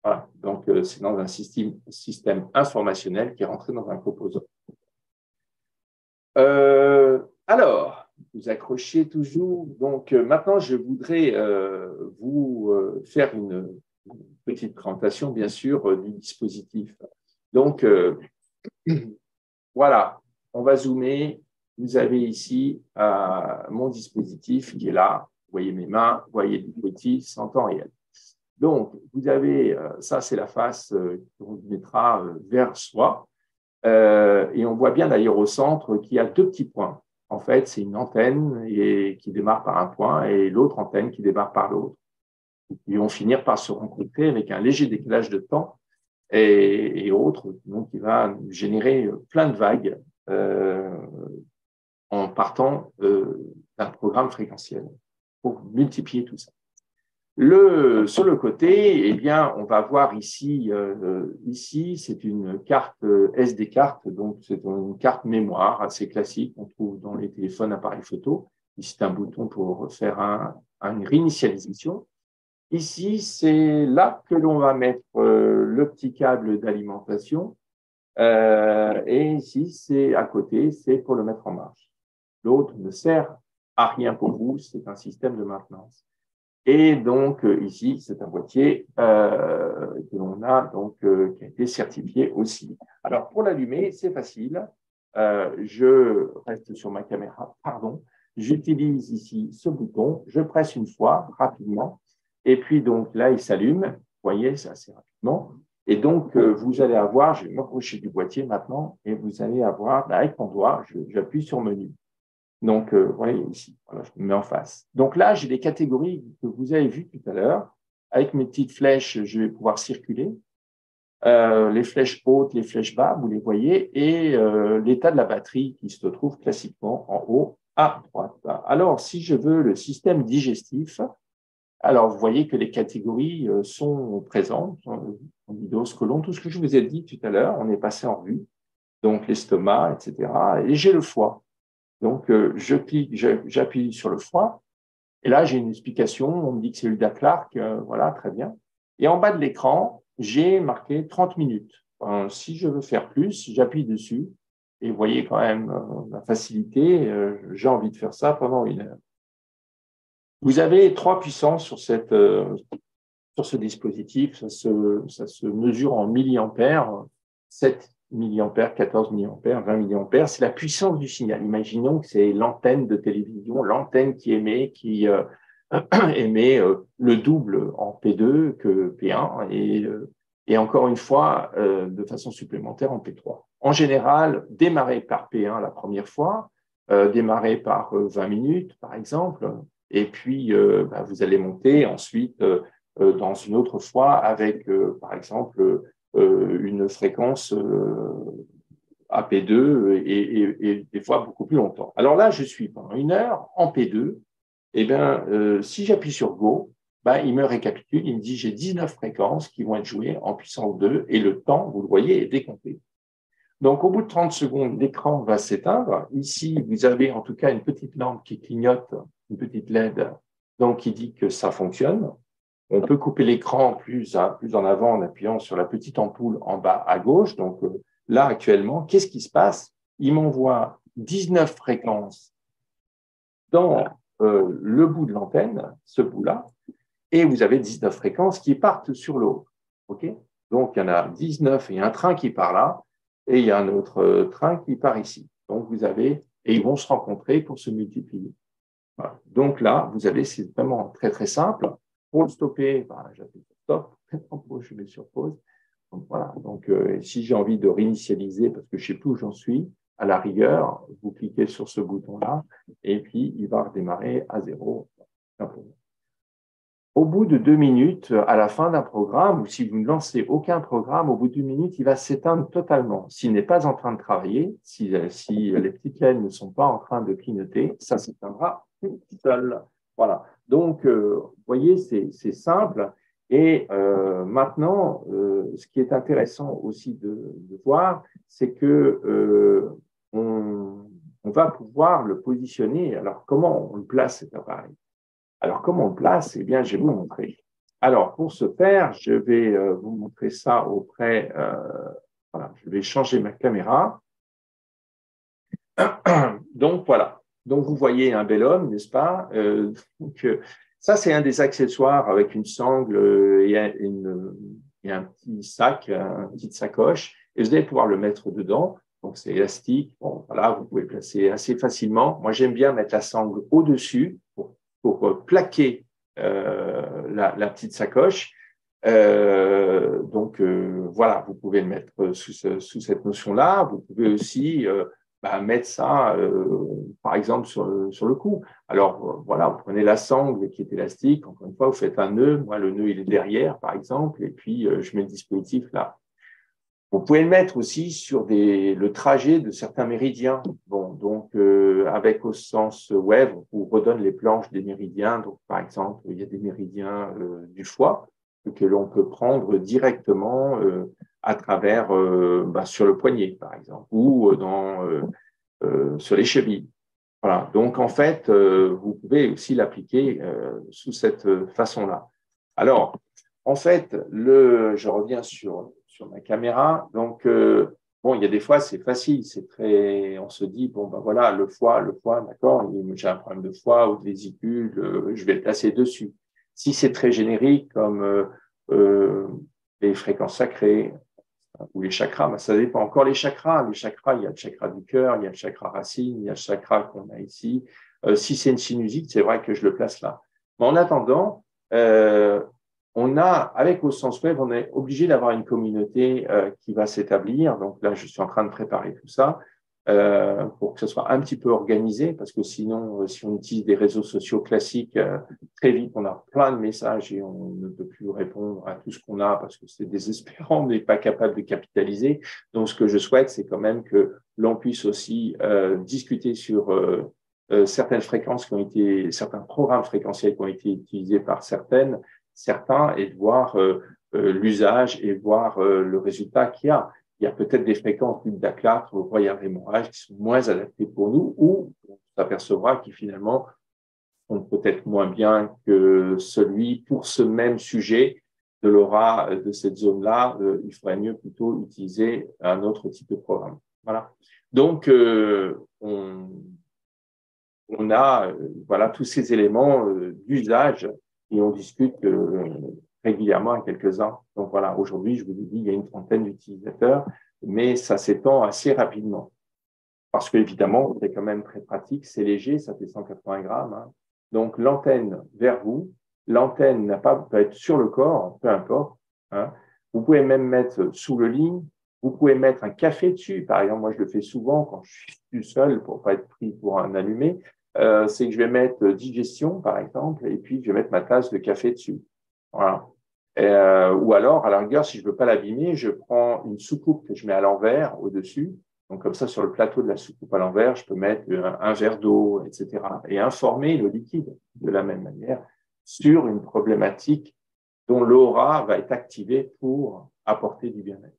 Voilà. Donc, c'est dans un système informationnel qui est rentré dans un composant. Alors, vous accrochez toujours. Donc, maintenant, je voudrais vous faire une petite présentation, bien sûr, du dispositif. Donc, voilà, on va zoomer. Vous avez ici mon dispositif qui est là. Vous voyez mes mains, vous voyez le dispositif en temps réel. Donc, vous avez, ça c'est la face qu'on mettra vers soi. Et on voit bien d'ailleurs au centre qu'il y a 2 petits points. En fait, c'est une antenne qui démarre par un point et l'autre antenne qui démarre par l'autre. Ils vont finir par se rencontrer avec un léger décalage de temps et autres, donc qui va générer plein de vagues en partant d'un programme fréquentiel pour multiplier tout ça. Sur le côté, eh bien, on va voir ici, c'est une carte SD carte, donc c'est une carte mémoire assez classique qu'on trouve dans les téléphones appareils photo. c'est un bouton pour faire une réinitialisation. Ici, c'est là que l'on va mettre le petit câble d'alimentation. Et ici, c'est à côté, c'est pour le mettre en marche. L'autre ne sert à rien pour vous, c'est un système de maintenance. Et donc, ici, c'est un boîtier que l'on a, donc, qui a été certifié aussi. Alors, pour l'allumer, c'est facile. Je reste sur ma caméra, pardon. J'utilise ici ce bouton, je presse une fois rapidement, et puis donc là, il s'allume. Vous voyez, c'est assez rapidement. Et donc, vous allez avoir, je vais m'approcher du boîtier maintenant, et vous allez avoir, là, avec mon doigt, j'appuie sur menu. Donc, vous voyez ici, voilà, je me mets en face. Donc là, j'ai les catégories que vous avez vues tout à l'heure. Avec mes petites flèches, je vais pouvoir circuler. Les flèches hautes, les flèches bas, vous les voyez, et l'état de la batterie qui se trouve classiquement en haut à droite. Alors, si je veux le système digestif, alors vous voyez que les catégories sont présentes, amidose, côlon, tout ce que je vous ai dit tout à l'heure, on est passé en revue, donc l'estomac, etc. Et j'ai le foie. Donc, j'appuie sur le foie, et là, j'ai une explication, on me dit que c'est Hulda Clark, voilà, très bien. Et en bas de l'écran, j'ai marqué 30 minutes. Si je veux faire plus, j'appuie dessus, et vous voyez quand même la facilité, j'ai envie de faire ça pendant 1 heure. Vous avez 3 puissances sur ce dispositif, ça se mesure en milliampères, 7 milliampères, 14 milliampères, 20 milliampères, c'est la puissance du signal. Imaginons que c'est l'antenne de télévision, l'antenne qui émet le double en P2 que P1 et encore une fois de façon supplémentaire en P3. En général, démarrer par P1 la première fois, démarrer par 20 minutes par exemple, et puis vous allez monter ensuite dans une autre fois avec par exemple une fréquence AP2 et des fois beaucoup plus longtemps. Alors là, je suis pendant 1 heure en P2. Et bien, si j'appuie sur Go, il me récapitule, il me dit j'ai 19 fréquences qui vont être jouées en puissance 2 et le temps, vous le voyez, est décompté. Donc, au bout de 30 secondes, l'écran va s'éteindre. Ici, vous avez en tout cas une petite lampe qui clignote, une petite LED, donc qui dit que ça fonctionne. On peut couper l'écran plus en avant en appuyant sur la petite ampoule en bas à gauche. Donc là, actuellement, qu'est-ce qui se passe? Il m'envoie 19 fréquences dans le bout de l'antenne, ce bout-là, et vous avez 19 fréquences qui partent sur l'autre. Okay, donc, il y en a 19 et il y a un train qui part là, et il y a un autre train qui part ici. Donc, et ils vont se rencontrer pour se multiplier. Voilà. Donc là, vous avez, c'est vraiment très, très simple. Pour le stopper, j'appuie sur stop. Je mets sur pause. Donc, voilà. Donc, si j'ai envie de réinitialiser, parce que je ne sais plus où j'en suis, à la rigueur, vous cliquez sur ce bouton-là et puis il va redémarrer à 0. Au bout de 2 minutes, à la fin d'un programme, ou si vous ne lancez aucun programme, au bout de 2 minutes, il va s'éteindre totalement. S'il n'est pas en train de travailler, si les petites LED ne sont pas en train de clignoter, ça s'éteindra tout seul. Voilà. Donc, vous voyez, c'est simple. Et maintenant, ce qui est intéressant aussi de voir, c'est que on va pouvoir le positionner. Alors, comment on le place cet appareil? Alors, comment on le place? Eh bien, je vais vous montrer. Alors, pour ce faire, je vais vous montrer ça auprès. Voilà, je vais changer ma caméra. Donc, voilà. Donc, vous voyez un bel homme, n'est-ce pas? Ça, c'est un des accessoires avec une sangle et un petit sac, une petite sacoche. Et vous allez pouvoir le mettre dedans. Donc, c'est élastique. Bon, voilà, vous pouvez le placer assez facilement. Moi, j'aime bien mettre la sangle au-dessus pour plaquer la petite sacoche. Donc, voilà, vous pouvez le mettre sous cette notion-là. Vous pouvez aussi mettre ça, par exemple, sur le cou. Alors, voilà, vous prenez la sangle qui est élastique. Encore une fois, vous faites un nœud. Moi, le nœud, il est derrière, par exemple, et puis je mets le dispositif là. Vous pouvez le mettre aussi sur le trajet de certains méridiens. Bon, donc avec au sens web, on vous redonne les planches des méridiens. Donc, par exemple, il y a des méridiens du foie que l'on peut prendre directement à travers sur le poignet, par exemple, ou sur les chevilles. Voilà. Donc, en fait, vous pouvez aussi l'appliquer sous cette façon-là. Alors, en fait, je reviens sur ma caméra. Donc, bon, il y a des fois, c'est facile, on se dit, bon, ben voilà, le foie, d'accord, j'ai un problème de foie ou de vésicule, je vais le placer dessus. Si c'est très générique, comme les fréquences sacrées ou les chakras, ben ça dépend encore les chakras. Les chakras, il y a le chakra du cœur, il y a le chakra racine, il y a le chakra qu'on a ici. Si c'est une sinusite, c'est vrai que je le place là. Mais en attendant, avec Au Sens Web, on est obligé d'avoir une communauté qui va s'établir. Donc là, je suis en train de préparer tout ça pour que ce soit un petit peu organisé, parce que sinon, si on utilise des réseaux sociaux classiques, très vite, on a plein de messages et on ne peut plus répondre à tout ce qu'on a parce que c'est désespérant, on n'est pas capable de capitaliser. Donc, ce que je souhaite, c'est quand même que l'on puisse aussi discuter sur certaines fréquences certains programmes fréquentiels qui ont été utilisés par certains et de voir l'usage et voir le résultat qu'il y a. Il y a peut-être des fréquences du daclâtre, voyage hémorragie qui sont moins adaptées pour nous ou on s'apercevra qu'ils finalement sont peut-être moins bien que celui pour ce même sujet de l'aura de cette zone-là. Il faudrait mieux plutôt utiliser un autre type de programme. Voilà. Donc, on a voilà tous ces éléments d'usage et on discute régulièrement à quelques-uns. Donc voilà, aujourd'hui, je vous ai dit, il y a une trentaine d'utilisateurs, mais ça s'étend assez rapidement. Parce qu'évidemment, c'est quand même très pratique, c'est léger, ça fait 180 grammes. Hein. Donc l'antenne vers vous, l'antenne peut être sur le corps, peu importe. Hein. Vous pouvez même mettre sous le lit, vous pouvez mettre un café dessus. Par exemple, moi je le fais souvent quand je suis tout seul pour pas être pris pour un allumé. C'est que je vais mettre digestion, par exemple, et puis je vais mettre ma tasse de café dessus. Voilà. Ou alors, à la rigueur, si je veux pas l'abîmer, je prends une soucoupe que je mets à l'envers au-dessus. Donc, comme ça, sur le plateau de la soucoupe à l'envers, je peux mettre un verre d'eau, etc. Et informer le liquide de la même manière sur une problématique dont l'aura va être activée pour apporter du bien-être.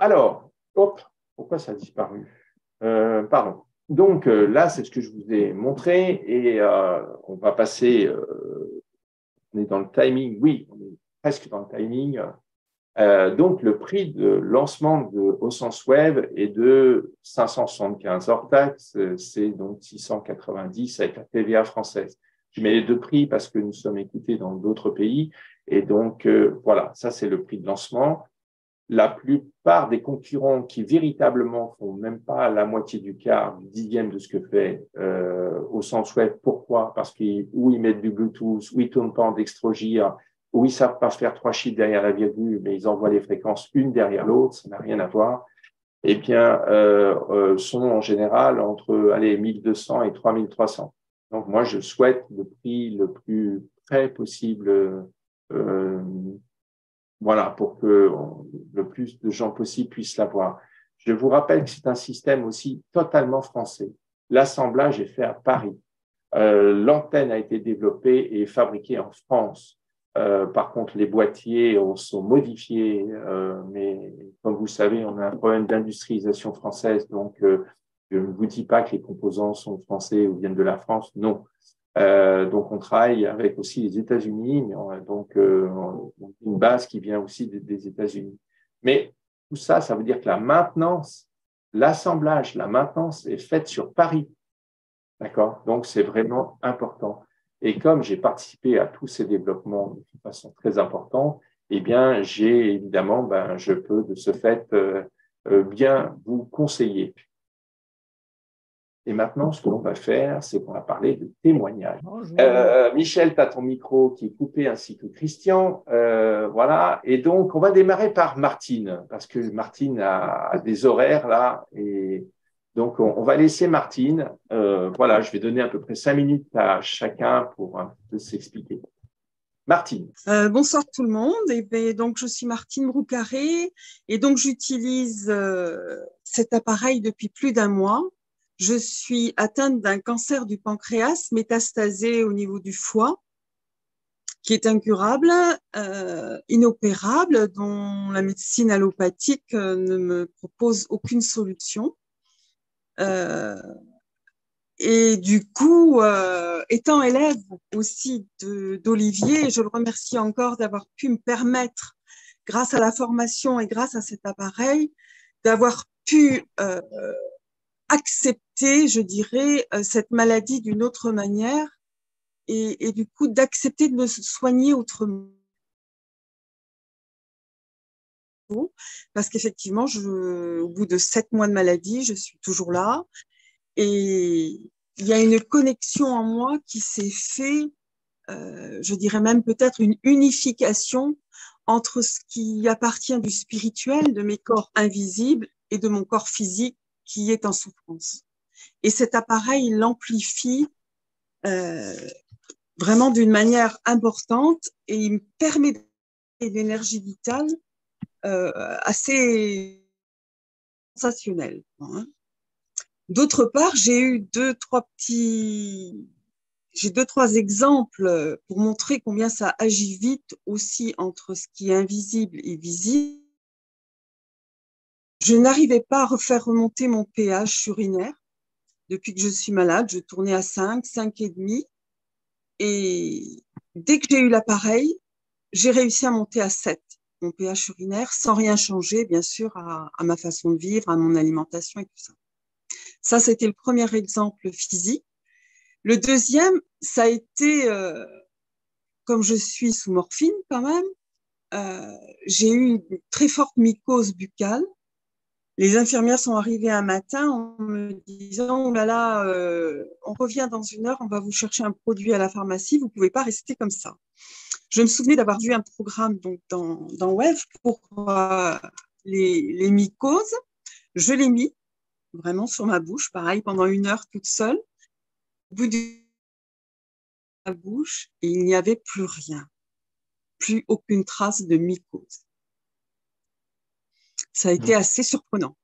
Alors, hop, pourquoi ça a disparu pardon. Donc là, c'est ce que je vous ai montré et on va passer, on est dans le timing, oui, on est presque dans le timing. Donc, le prix de lancement de Au Sens Web est de 575 hors taxe, c'est donc 690 avec la TVA française. Je mets les deux prix parce que nous sommes écoutés dans d'autres pays et donc voilà, ça c'est le prix de lancement. La plupart des concurrents qui véritablement font même pas la moitié du quart, du dixième de ce que fait Au Sens Web. Pourquoi? Parce qu'ils mettent du Bluetooth, ou ils tournent pas en dextrogir, ou ils savent pas faire 3 chiffres derrière la virgule, mais ils envoient les fréquences une derrière l'autre, ça n'a rien à voir. Eh bien, sont en général entre 1200 et 3300. Donc moi, je souhaite le prix le plus près possible. Voilà, pour que le plus de gens possible puissent l'avoir. Je vous rappelle que c'est un système aussi totalement français. L'assemblage est fait à Paris. L'antenne a été développée et fabriquée en France. Par contre, les boîtiers sont modifiés, mais comme vous savez, on a un problème d'industrialisation française, donc je ne vous dis pas que les composants sont français ou viennent de la France, non. Donc, on travaille avec aussi les États-Unis, mais on a donc une base qui vient aussi des États-Unis. Mais tout ça, ça veut dire que la maintenance, l'assemblage, la maintenance est faite sur Paris. D'accord? Donc, c'est vraiment important. Et comme j'ai participé à tous ces développements de façon très importante, eh bien, j'ai évidemment, je peux de ce fait bien vous conseiller. Et maintenant, ce que l'on va faire, c'est qu'on va parler de témoignages. Michel, tu as ton micro qui est coupé, ainsi que Christian. Voilà. Et donc, on va démarrer par Martine, parce que Martine a des horaires là. Et donc, on va laisser Martine. Voilà, je vais donner à peu près 5 minutes à chacun pour un peu s'expliquer. Martine. Bonsoir tout le monde. Et bien, donc, je suis Martine Roucaré et donc j'utilise cet appareil depuis plus d'1 mois. Je suis atteinte d'un cancer du pancréas métastasé au niveau du foie, qui est incurable, inopérable, dont la médecine allopathique ne me propose aucune solution. Euh, et du coup, étant élève aussi d'Olivier, je le remercie encore d'avoir pu me permettre, grâce à la formation et grâce à cet appareil, d'avoir pu accepter, je dirais, cette maladie d'une autre manière et du coup d'accepter de me soigner autrement. Parce qu'effectivement, au bout de 7 mois de maladie, je suis toujours là et il y a une connexion en moi qui s'est fait, je dirais même peut-être une unification entre ce qui appartient du spirituel, de mes corps invisibles et de mon corps physique qui est en souffrance. Et cet appareil il l'amplifie euh, vraiment d'une manière importante et il me permet de l'énergie vitale assez sensationnelle. Hein. D'autre part, j'ai deux, trois exemples pour montrer combien ça agit vite aussi entre ce qui est invisible et visible. Je n'arrivais pas à refaire remonter mon pH urinaire. Depuis que je suis malade, je tournais à 5, 5,5. Et dès que j'ai eu l'appareil, j'ai réussi à monter à 7, mon pH urinaire, sans rien changer, bien sûr, à ma façon de vivre, à mon alimentation et tout ça. Ça, c'était le premier exemple physique. Le deuxième, ça a été, comme je suis sous morphine quand même, j'ai eu une très forte mycose buccale. Les infirmières sont arrivées un matin en me disant, oh là là, on revient dans 1 heure, on va vous chercher un produit à la pharmacie, vous ne pouvez pas rester comme ça. Je me souvenais d'avoir vu un programme donc, dans Web pour les mycoses. Je l'ai mis vraiment sur ma bouche, pareil, pendant 1 heure toute seule. Au bout de ma bouche, et il n'y avait plus rien, plus aucune trace de mycose. Ça a été assez surprenant.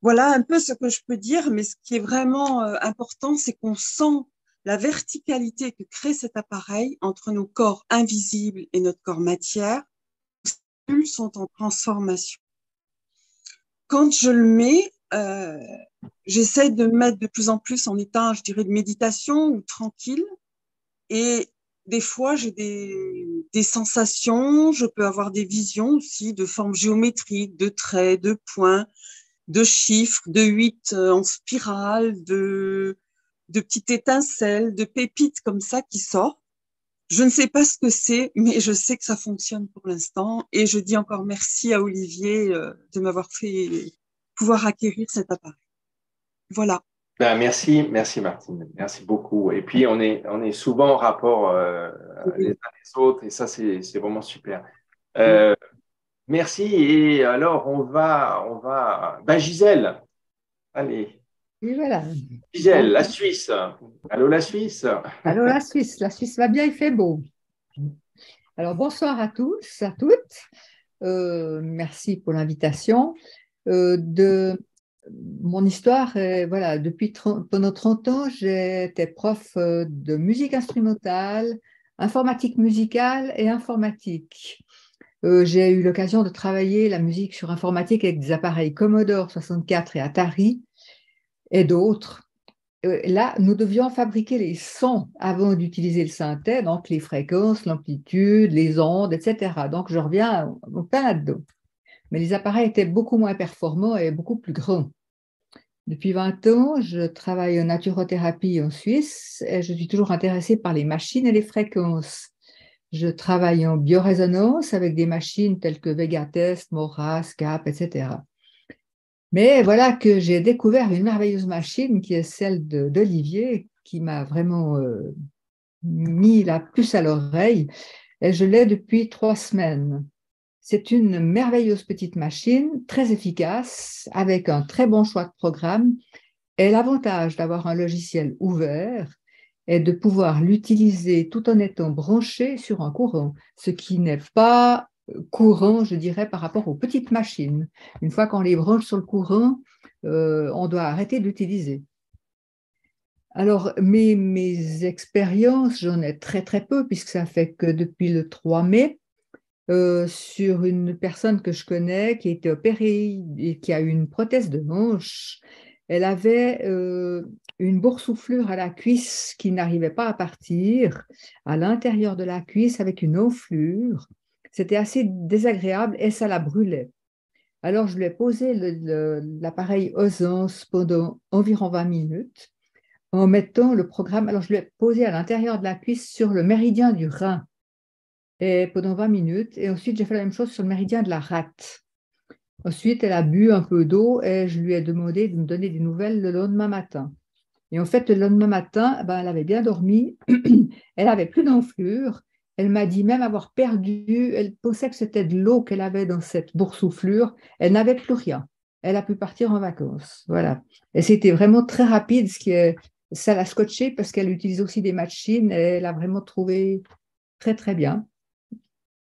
Voilà un peu ce que je peux dire, mais ce qui est vraiment important, c'est qu'on sent la verticalité que crée cet appareil entre nos corps invisibles et notre corps matière. Les cellules sont en transformation. Quand je le mets, j'essaie de me mettre de plus en plus en état, je dirais, de méditation ou tranquille. Et des fois, j'ai des sensations, je peux avoir des visions aussi de formes géométriques, de traits, de points, de chiffres, de 8 en spirale, de petites étincelles, de pépites comme ça qui sortent. Je ne sais pas ce que c'est, mais je sais que ça fonctionne pour l'instant. Et je dis encore merci à Olivier de m'avoir fait pouvoir acquérir cet appareil. Voilà. Ben, merci Martine, merci beaucoup. Et puis on est souvent en rapport les uns les autres et ça c'est vraiment super. Euh, Merci. Et alors ben, Gisèle, allez, Et voilà. Gisèle, Donc, la Suisse. Allô la Suisse. alors la Suisse va bien, il fait beau. Alors bonsoir à tous, à toutes. Merci pour l'invitation. Mon histoire, voilà, pendant 30 ans, j'étais prof de musique instrumentale, informatique musicale et informatique. J'ai eu l'occasion de travailler la musique sur informatique avec des appareils Commodore 64 et Atari et d'autres. Là, nous devions fabriquer les sons avant d'utiliser le synthé, donc les fréquences, l'amplitude, les ondes, etc. Donc, je reviens au plein là-dedans. Mais les appareils étaient beaucoup moins performants et beaucoup plus grands. Depuis 20 ans, je travaille en naturothérapie en Suisse et je suis toujours intéressée par les machines et les fréquences. Je travaille en biorésonance avec des machines telles que Vegatest, Mora, SCAP, etc. Mais voilà que j'ai découvert une merveilleuse machine qui est celle d'Olivier, qui m'a vraiment mis la puce à l'oreille, et je l'ai depuis 3 semaines. C'est une merveilleuse petite machine, très efficace, avec un très bon choix de programme, et l'avantage d'avoir un logiciel ouvert est de pouvoir l'utiliser tout en étant branché sur un courant, ce qui n'est pas courant, je dirais, par rapport aux petites machines. Une fois qu'on les branche sur le courant, on doit arrêter d'utiliser. Alors, mes expériences, j'en ai très très peu, puisque ça fait que depuis le 3 mai, sur une personne que je connais qui a été opérée et qui a eu une prothèse de hanche, Elle avait une boursouflure à la cuisse qui n'arrivait pas à partir, à l'intérieur de la cuisse avec une enflure. C'était assez désagréable et ça la brûlait. Alors, je lui ai posé l'appareil Ozance pendant environ 20 minutes en mettant le programme. Alors, je lui ai posé à l'intérieur de la cuisse sur le méridien du rein et pendant 20 minutes. Et ensuite, j'ai fait la même chose sur le méridien de la rate. Ensuite, elle a bu un peu d'eau et je lui ai demandé de me donner des nouvelles le lendemain matin. Et en fait, le lendemain matin, ben, elle avait bien dormi, elle avait plus d'enflure. Elle m'a dit même avoir perdu, elle pensait que c'était de l'eau qu'elle avait dans cette boursouflure. Elle n'avait plus rien. Elle a pu partir en vacances. Voilà. Et c'était vraiment très rapide, ça l'a scotché parce qu'elle utilise aussi des machines et elle a vraiment trouvé très, très bien.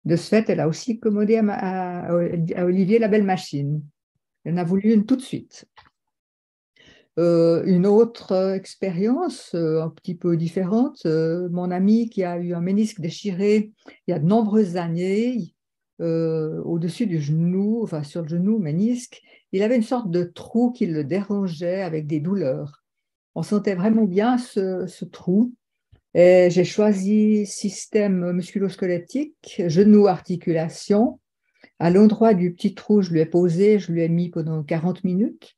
De ce fait, elle a aussi commandé à Olivier la belle machine. Elle en a voulu une tout de suite. Une autre expérience un petit peu différente, mon ami qui a eu un ménisque déchiré il y a de nombreuses années, au-dessus du genou, enfin sur le genou, ménisque, il avait une sorte de trou qui le dérangeait avec des douleurs. On sentait vraiment bien ce trou. Et j'ai choisi système musculo-squelettique, genou-articulation. À l'endroit du petit trou, je lui ai posé, je lui ai mis pendant 40 minutes.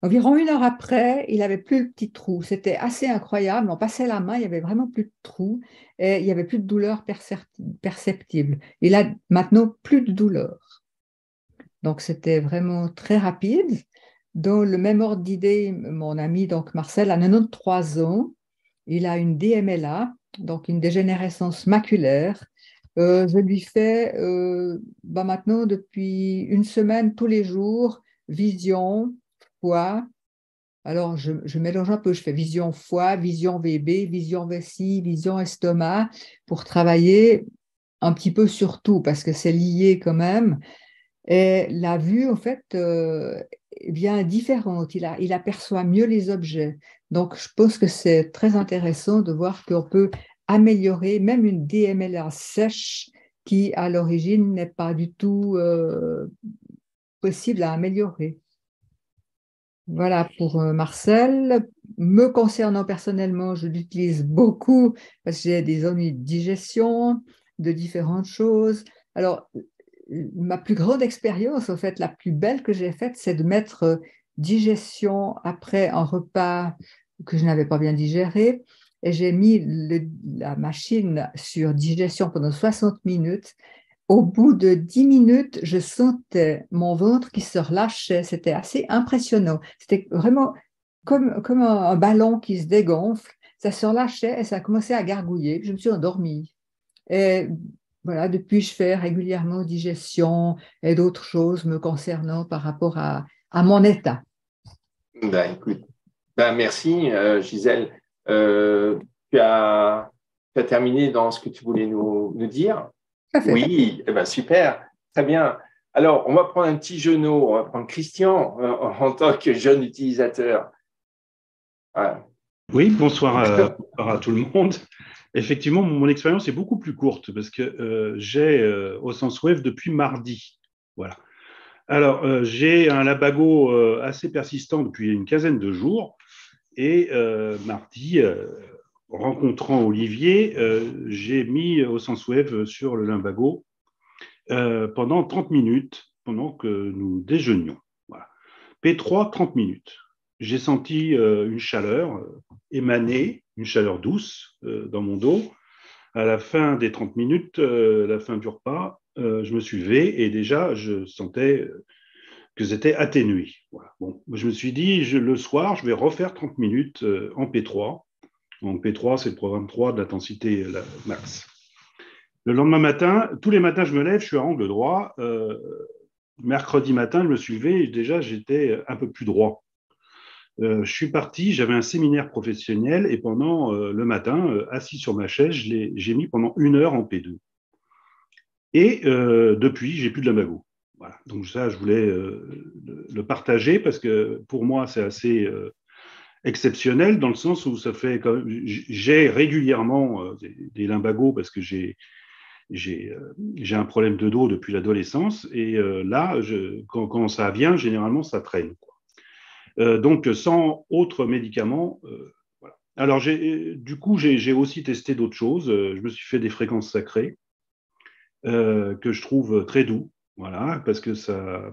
Environ 1 heure après, il n'avait plus le petit trou. C'était assez incroyable. On passait la main, il n'y avait vraiment plus de trou et il n'y avait plus de douleur perceptible. Il a maintenant plus de douleur. Donc, c'était vraiment très rapide. Dans le même ordre d'idée, mon ami donc Marcel a 93 ans. Il a une DMLA, donc une dégénérescence maculaire. Je lui fais maintenant depuis 1 semaine tous les jours vision, foie. Alors, je mélange un peu, je fais vision foie, vision VB, vision vessie, vision estomac pour travailler un petit peu sur tout parce que c'est lié quand même. Et la vue, en fait, vient différente. Il aperçoit mieux les objets. Donc, je pense que c'est très intéressant de voir qu'on peut améliorer même une DMLA sèche qui, à l'origine, n'est pas du tout possible à améliorer. Voilà pour Marcel. Me concernant personnellement, je l'utilise beaucoup parce que j'ai des ennuis de digestion, de différentes choses. Alors, ma plus grande expérience, en fait, la plus belle que j'ai faite, c'est de mettre digestion après un repas que je n'avais pas bien digéré. Et j'ai mis la machine sur digestion pendant 60 minutes. Au bout de 10 minutes, je sentais mon ventre qui se relâchait. C'était assez impressionnant. C'était vraiment comme un ballon qui se dégonfle. Ça se relâchait et ça a commencé à gargouiller. Je me suis endormie. Et voilà, depuis, je fais régulièrement digestion et d'autres choses me concernant par rapport à mon état. Ben, écoute, merci, Gisèle. Tu as terminé dans ce que tu voulais nous dire. Oui, super, très bien. Alors, on va prendre un petit genou, on va prendre Christian en tant que jeune utilisateur. Voilà. Oui, bonsoir à tout le monde. Effectivement, mon expérience est beaucoup plus courte parce que j'ai Ozance Wave depuis mardi. Voilà. Alors, j'ai un labago assez persistant depuis une quinzaine de jours et mardi, rencontrant Olivier, j'ai mis Ozance Wave sur le lumbago pendant 30 minutes pendant que nous déjeunions. Voilà. P3, 30 minutes. J'ai senti une chaleur émaner, une chaleur douce dans mon dos. À la fin des 30 minutes, la fin du repas, je me suis levé et déjà, je sentais que c'était atténué. Voilà. Bon, je me suis dit, le soir, je vais refaire 30 minutes en P3. En P3, c'est le programme 3 de l'intensité max. Le lendemain matin, tous les matins, je me lève, je suis à angle droit. Mercredi matin, je me suis levé et déjà, j'étais un peu plus droit. Je suis parti, j'avais un séminaire professionnel et pendant le matin, assis sur ma chaise, j'ai mis pendant 1 heure en P2. Et depuis, j'ai plus de lumbago. Voilà. Donc ça, je voulais le partager parce que pour moi, c'est assez exceptionnel dans le sens où ça fait j'ai régulièrement des lumbagos parce que j'ai un problème de dos depuis l'adolescence et là, quand ça vient, généralement, ça traîne, quoi. donc sans autres médicaments. Voilà. Alors, du coup, j'ai aussi testé d'autres choses. Je me suis fait des fréquences sacrées que je trouve très doux, voilà, parce que ça,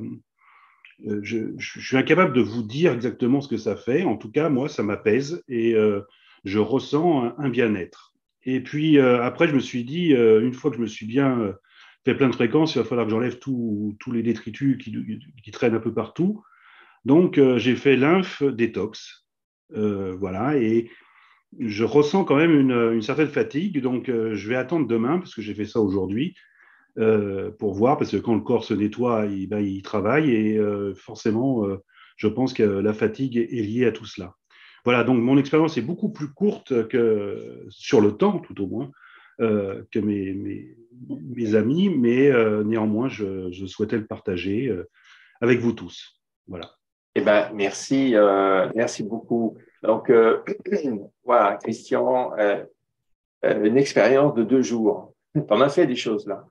je suis incapable de vous dire exactement ce que ça fait. En tout cas, moi, ça m'apaise et je ressens un bien-être. Et puis après, je me suis dit, une fois que je me suis bien fait plein de fréquences, il va falloir que j'enlève tous les détritus qui traînent un peu partout. Donc, j'ai fait lymphe détox. Voilà, et je ressens quand même une certaine fatigue. Donc, je vais attendre demain, parce que j'ai fait ça aujourd'hui, pour voir, parce que quand le corps se nettoie, il travaille, et forcément, je pense que la fatigue est liée à tout cela. Voilà, donc mon expérience est beaucoup plus courte que sur le temps, tout au moins, que mes amis, mais néanmoins, je souhaitais le partager avec vous tous. Voilà. Eh ben, merci, merci beaucoup. Donc, voilà, Christian, une expérience de 2 jours. Tu en as fait des choses là.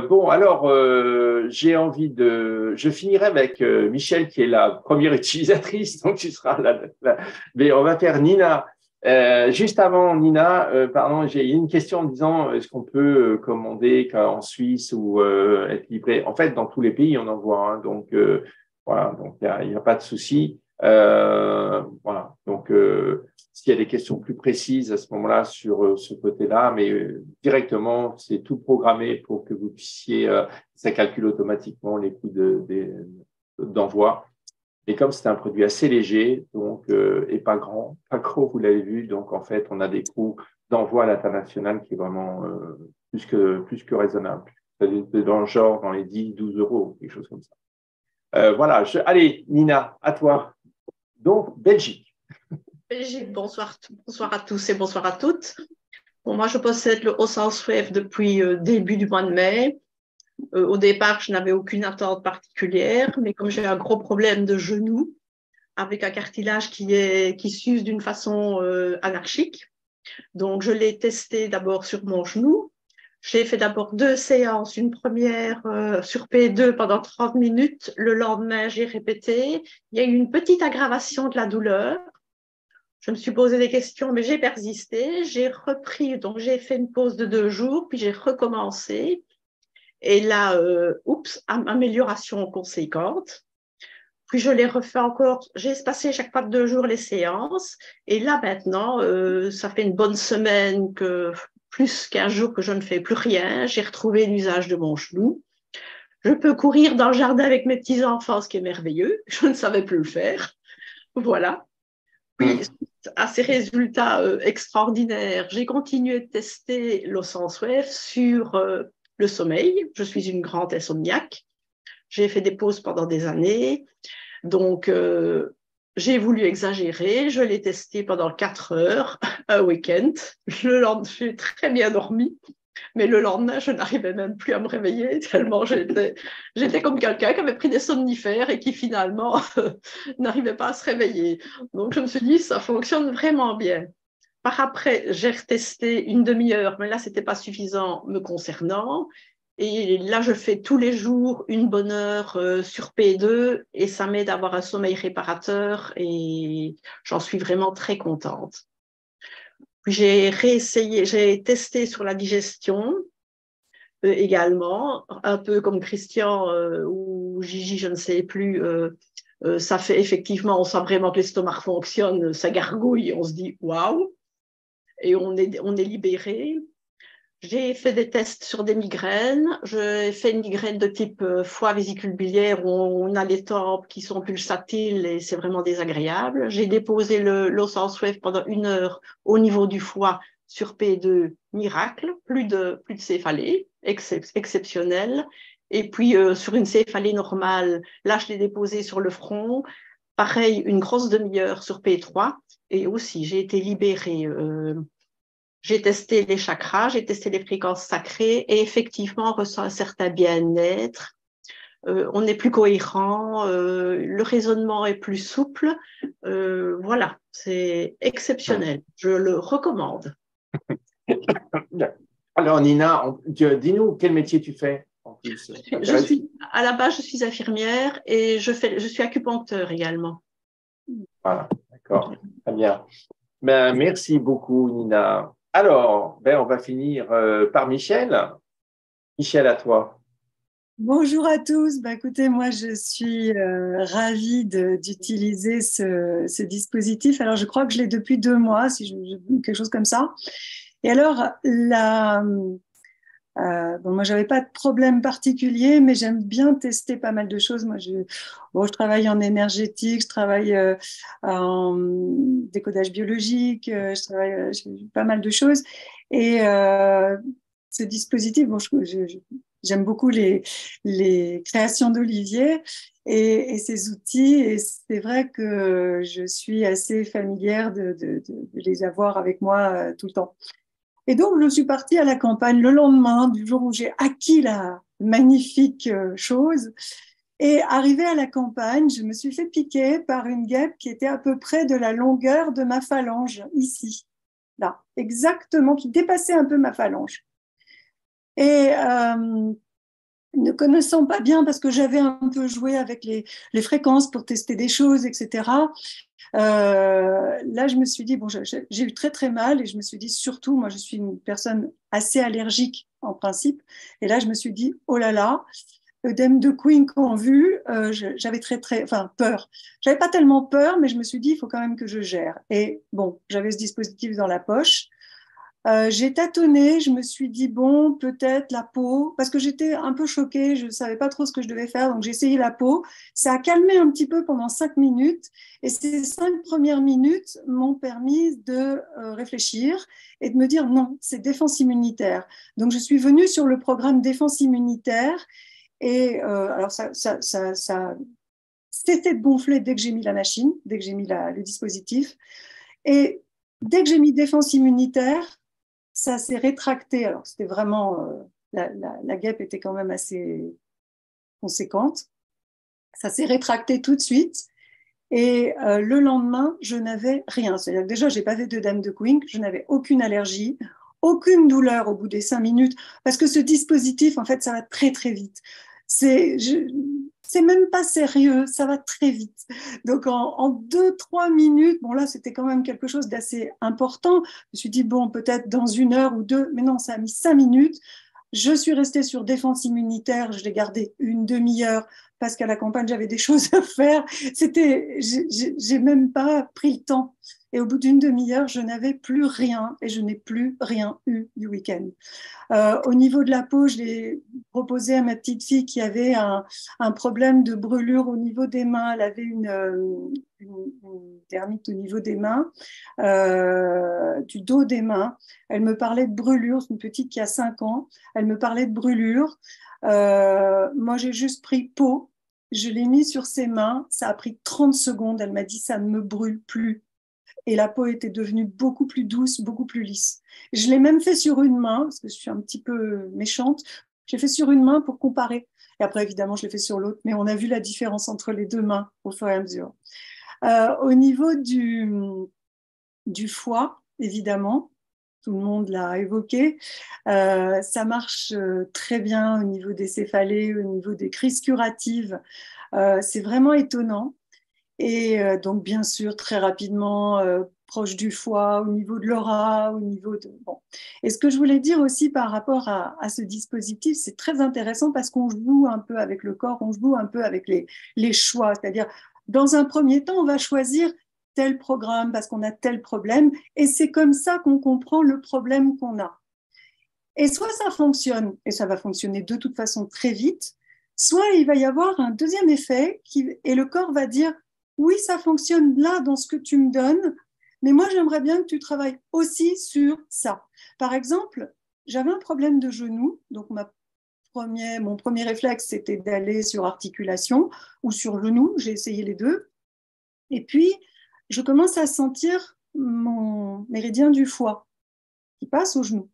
Bon, alors, je finirai avec Michel, qui est la première utilisatrice, donc tu seras là. Mais on va faire Nina. Juste avant Nina, pardon, j'ai une question en disant, est-ce qu'on peut commander en Suisse ou être livré? En fait, dans tous les pays, on en voit, hein, donc voilà, donc il y a pas de souci. Voilà, donc s'il y a des questions plus précises à ce moment-là sur ce côté-là, mais directement, c'est tout programmé pour que vous puissiez, ça calcule automatiquement les coûts d'envoi. Et comme c'est un produit assez léger, donc et pas gros, vous l'avez vu, donc en fait, on a des coûts d'envoi à l'international qui est vraiment plus que raisonnable. C'est dans le genre, dans les 10, 12 euros, quelque chose comme ça. Voilà, allez, Nina, à toi. Donc, Belgique. Belgique, bonsoir à tous et bonsoir à toutes. Bon, moi, je possède le Haut-Sens-Wave depuis début du mois de mai. Au départ, je n'avais aucune attente particulière, mais comme j'ai un gros problème de genou, avec un cartilage qui s'use d'une façon anarchique, donc je l'ai testé d'abord sur mon genou. J'ai fait d'abord 2 séances, une première sur P2 pendant 30 minutes. Le lendemain, j'ai répété. Il y a eu une petite aggravation de la douleur. Je me suis posé des questions, mais j'ai persisté. J'ai repris, donc j'ai fait une pause de 2 jours, puis j'ai recommencé. Et là, amélioration conséquente. Puis je l'ai refait encore. J'ai espacé chaque fois de 2 jours les séances. Et là, maintenant, ça fait une bonne semaine plus qu'1 jour que je ne fais plus rien. J'ai retrouvé l'usage de mon genou. Je peux courir dans le jardin avec mes petits-enfants, ce qui est merveilleux. Je ne savais plus le faire. Voilà. Puis, à ces résultats extraordinaires, j'ai continué de tester l'O-Sens-Wave sur le sommeil. Je suis une grande insomniaque. J'ai fait des pauses pendant des années. Donc, j'ai voulu exagérer. Je l'ai testé pendant 4 heures, un week-end. J'ai très bien dormi. Mais le lendemain, je n'arrivais même plus à me réveiller tellement j'étais comme quelqu'un qui avait pris des somnifères et qui finalement n'arrivait pas à se réveiller. Donc, je me suis dit, ça fonctionne vraiment bien. Par après, j'ai retesté une demi-heure, mais là, ce n'était pas suffisant me concernant. Et là, je fais tous les jours une bonne heure sur P2 et ça m'aide à avoir un sommeil réparateur et j'en suis vraiment très contente. Puis j'ai testé sur la digestion également, un peu comme Christian ou Gigi, je ne sais plus. Ça fait effectivement, on sent vraiment que l'estomac fonctionne, ça gargouille, on se dit waouh, et on est libéré. J'ai fait des tests sur des migraines. J'ai fait une migraine de type foie vésicule biliaire où on a les tempes qui sont pulsatiles et c'est vraiment désagréable. J'ai déposé l'O-Sens-Wave pendant 1 heure au niveau du foie sur P2, miracle, plus de céphalée, exceptionnel. Et puis sur une céphalée normale, là je l'ai déposé sur le front. Pareil, une grosse demi-heure sur P3 et aussi j'ai été libérée. J'ai testé les chakras, j'ai testé les fréquences sacrées et effectivement, on ressent un certain bien-être. On est plus cohérent, le raisonnement est plus souple. Voilà, c'est exceptionnel. Je le recommande. Alors, Nina, dis-nous quel métier tu fais. plus À la base, je suis infirmière et je suis acupuncteur également. Voilà, d'accord, très bien. Ben, merci beaucoup, Nina. Alors, on va finir par Michel. Michel, à toi. Bonjour à tous. Écoutez, moi, je suis ravie d'utiliser ce dispositif. Alors, je crois que je l'ai depuis 2 mois, quelque chose comme ça. Et alors, moi, j'avais pas de problème particulier, mais j'aime bien tester pas mal de choses. Moi, je travaille en énergétique, je travaille en décodage biologique, je fais pas mal de choses. Et ce dispositif, j'aime beaucoup les créations d'Olivier et ses outils. Et c'est vrai que je suis assez familière de les avoir avec moi tout le temps. Et donc, je suis partie à la campagne le lendemain du jour où j'ai acquis la magnifique chose. Et arrivée à la campagne, je me suis fait piquer par une guêpe qui était à peu près de la longueur de ma phalange, ici, là, exactement, qui dépassait un peu ma phalange. Et ne connaissant pas bien, parce que j'avais un peu joué avec les fréquences pour tester des choses, etc., là, je me suis dit, j'ai eu très très mal et je me suis dit, surtout, moi, je suis une personne assez allergique en principe. Et là, je me suis dit, oh là là, œdème de Queen en vue, j'avais peur. J'avais pas tellement peur, mais je me suis dit, il faut quand même que je gère. Et bon, j'avais ce dispositif dans la poche. J'ai tâtonné, je me suis dit, bon, peut-être la peau, parce que j'étais un peu choquée, je ne savais pas trop ce que je devais faire, donc j'ai essayé la peau. Ça a calmé un petit peu pendant 5 minutes, et ces 5 premières minutes m'ont permis de réfléchir et de me dire, non, c'est défense immunitaire. Donc je suis venue sur le programme défense immunitaire, et alors ça cessé de gonfler dès que j'ai mis la machine, dès que j'ai mis le dispositif, et dès que j'ai mis défense immunitaire, ça s'est rétracté. Alors, c'était vraiment, la guêpe était quand même assez conséquente. Ça s'est rétracté tout de suite. Et le lendemain, je n'avais rien. C'est-à-dire que déjà, je n'ai pas fait d'œdème de Queen, je n'avais aucune allergie, aucune douleur au bout des 5 minutes, parce que ce dispositif, en fait, ça va très, très vite. C'est même pas sérieux, ça va très vite. Donc, en 2-3 minutes, bon là, c'était quand même quelque chose d'assez important. Je me suis dit, bon, peut-être dans 1 heure ou 2, mais non, ça a mis 5 minutes. Je suis restée sur défense immunitaire, je l'ai gardé 1 demi-heure parce qu'à la campagne, j'avais des choses à faire. J'ai même pas pris le temps. Et au bout d'1 demi-heure, je n'avais plus rien et je n'ai plus rien eu du week-end. Au niveau de la peau, je l'ai proposé à ma petite fille qui avait un problème de brûlure au niveau des mains. Elle avait une dermite au niveau des mains, du dos des mains. Elle me parlait de brûlure, c'est une petite qui a 5 ans. Elle me parlait de brûlure. Moi, j'ai juste pris peau. Je l'ai mis sur ses mains. Ça a pris 30 secondes. Elle m'a dit, ça ne me brûle plus. Et la peau était devenue beaucoup plus douce, beaucoup plus lisse. Je l'ai même fait sur une main, parce que je suis un petit peu méchante. J'ai fait sur une main pour comparer. Et après, évidemment, je l'ai fait sur l'autre. Mais on a vu la différence entre les 2 mains au fur et à mesure. Au niveau du foie, évidemment, tout le monde l'a évoqué, ça marche très bien au niveau des céphalées, au niveau des crises curatives. C'est vraiment étonnant. Et donc, bien sûr, très rapidement, proche du foie, au niveau de l'aura, au niveau de... Bon. Et ce que je voulais dire aussi par rapport à ce dispositif, c'est très intéressant parce qu'on joue un peu avec le corps, on joue un peu avec les choix. C'est-à-dire, dans un premier temps, on va choisir tel programme parce qu'on a tel problème. Et c'est comme ça qu'on comprend le problème qu'on a. Et soit ça fonctionne, et ça va fonctionner de toute façon très vite, soit il va y avoir un deuxième effet et le corps va dire oui, ça fonctionne là dans ce que tu me donnes, mais moi, j'aimerais bien que tu travailles aussi sur ça. Par exemple, j'avais un problème de genou, donc mon premier réflexe, c'était d'aller sur articulation ou sur genou, j'ai essayé les deux. Et puis, je commence à sentir mon méridien du foie qui passe au genou.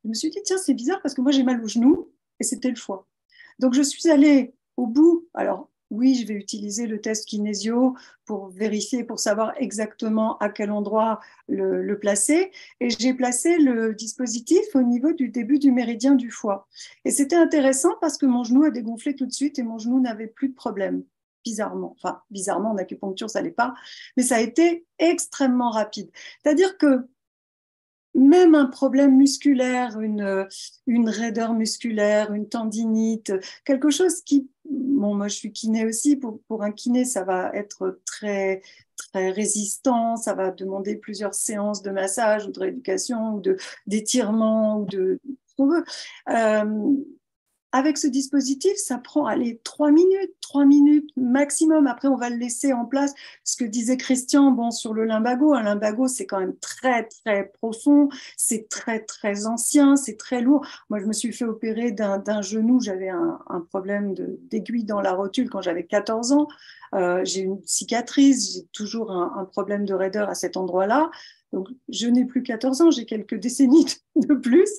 Je me suis dit, tiens, c'est bizarre parce que moi, j'ai mal au genou et c'était le foie. Donc, je suis allée au bout. Alors, oui, je vais utiliser le test kinésio pour vérifier, pour savoir exactement à quel endroit le placer. Et j'ai placé le dispositif au niveau du début du méridien du foie. Et c'était intéressant parce que mon genou a dégonflé tout de suite et mon genou n'avait plus de problème. Bizarrement, enfin bizarrement, en acupuncture ça l'est pas, mais ça a été extrêmement rapide. C'est-à-dire que même un problème musculaire, une raideur musculaire, une tendinite, quelque chose qui, bon, moi je suis kiné aussi, pour un kiné, ça va être très, très résistant, ça va demander plusieurs séances de massage ou de rééducation ou d'étirement ou de ce qu'on veut. Avec ce dispositif, ça prend, allez, 3 minutes maximum. Après, on va le laisser en place. Ce que disait Christian, bon, sur le lumbago, un lumbago, c'est quand même très, très profond, c'est très, très ancien, c'est très lourd. Moi, je me suis fait opérer d'un genou, j'avais un problème d'aiguille dans la rotule quand j'avais 14 ans. J'ai une cicatrice, j'ai toujours un problème de raideur à cet endroit-là. Donc, je n'ai plus 14 ans, j'ai quelques décennies de plus.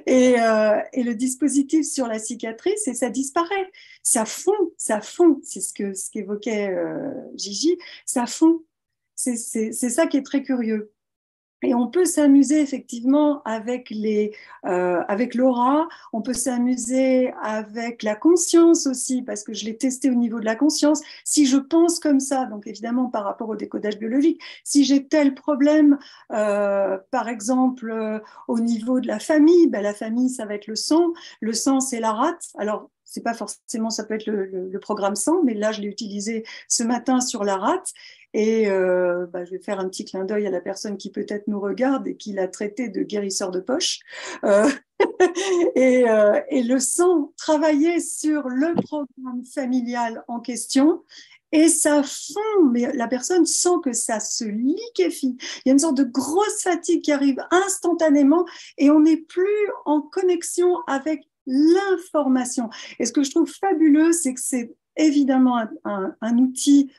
Et le dispositif sur la cicatrice, et ça disparaît. Ça fond. C'est ce qu'évoquait Gigi. Ça fond. C'est ça qui est très curieux. Et on peut s'amuser effectivement avec l'aura, on peut s'amuser avec la conscience aussi, parce que je l'ai testé au niveau de la conscience. Si je pense comme ça, donc évidemment par rapport au décodage biologique, si j'ai tel problème, par exemple au niveau de la famille, ben, la famille ça va être le sang c'est la rate. Alors c'est pas forcément, ça peut être le programme 100, mais là je l'ai utilisé ce matin sur la rate. Et je vais faire un petit clin d'œil à la personne qui peut-être nous regarde et qui l'a traité de guérisseur de poche. Et le sang travaillait sur le programme familial en question. Et ça fond, mais la personne sent que ça se liquéfie. Il y a une sorte de grosse fatigue qui arrive instantanément et on n'est plus en connexion avec l'information. Et ce que je trouve fabuleux, c'est que c'est évidemment un outil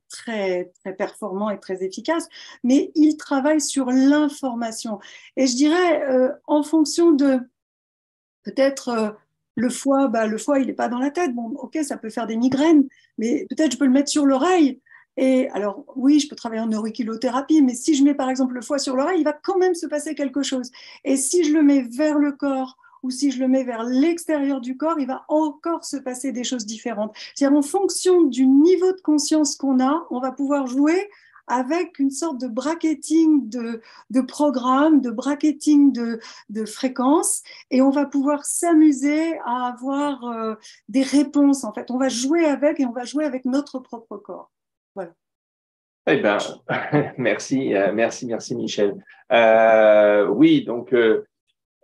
très, très performant et très efficace, mais il travaille sur l'information. Et je dirais, en fonction de peut-être le foie, il n'est pas dans la tête. Bon, ok, ça peut faire des migraines, mais peut-être je peux le mettre sur l'oreille. Et alors, oui, je peux travailler en auriculothérapie, mais si je mets par exemple le foie sur l'oreille, il va quand même se passer quelque chose. Et si je le mets vers le corps, ou si je le mets vers l'extérieur du corps, il va encore se passer des choses différentes. C'est-à-dire, en fonction du niveau de conscience qu'on a, on va pouvoir jouer avec une sorte de bracketing de programme, de bracketing de fréquences, et on va pouvoir s'amuser à avoir des réponses. En fait, on va jouer avec et on va jouer avec notre propre corps. Voilà. Eh bien, merci Michel. Oui, donc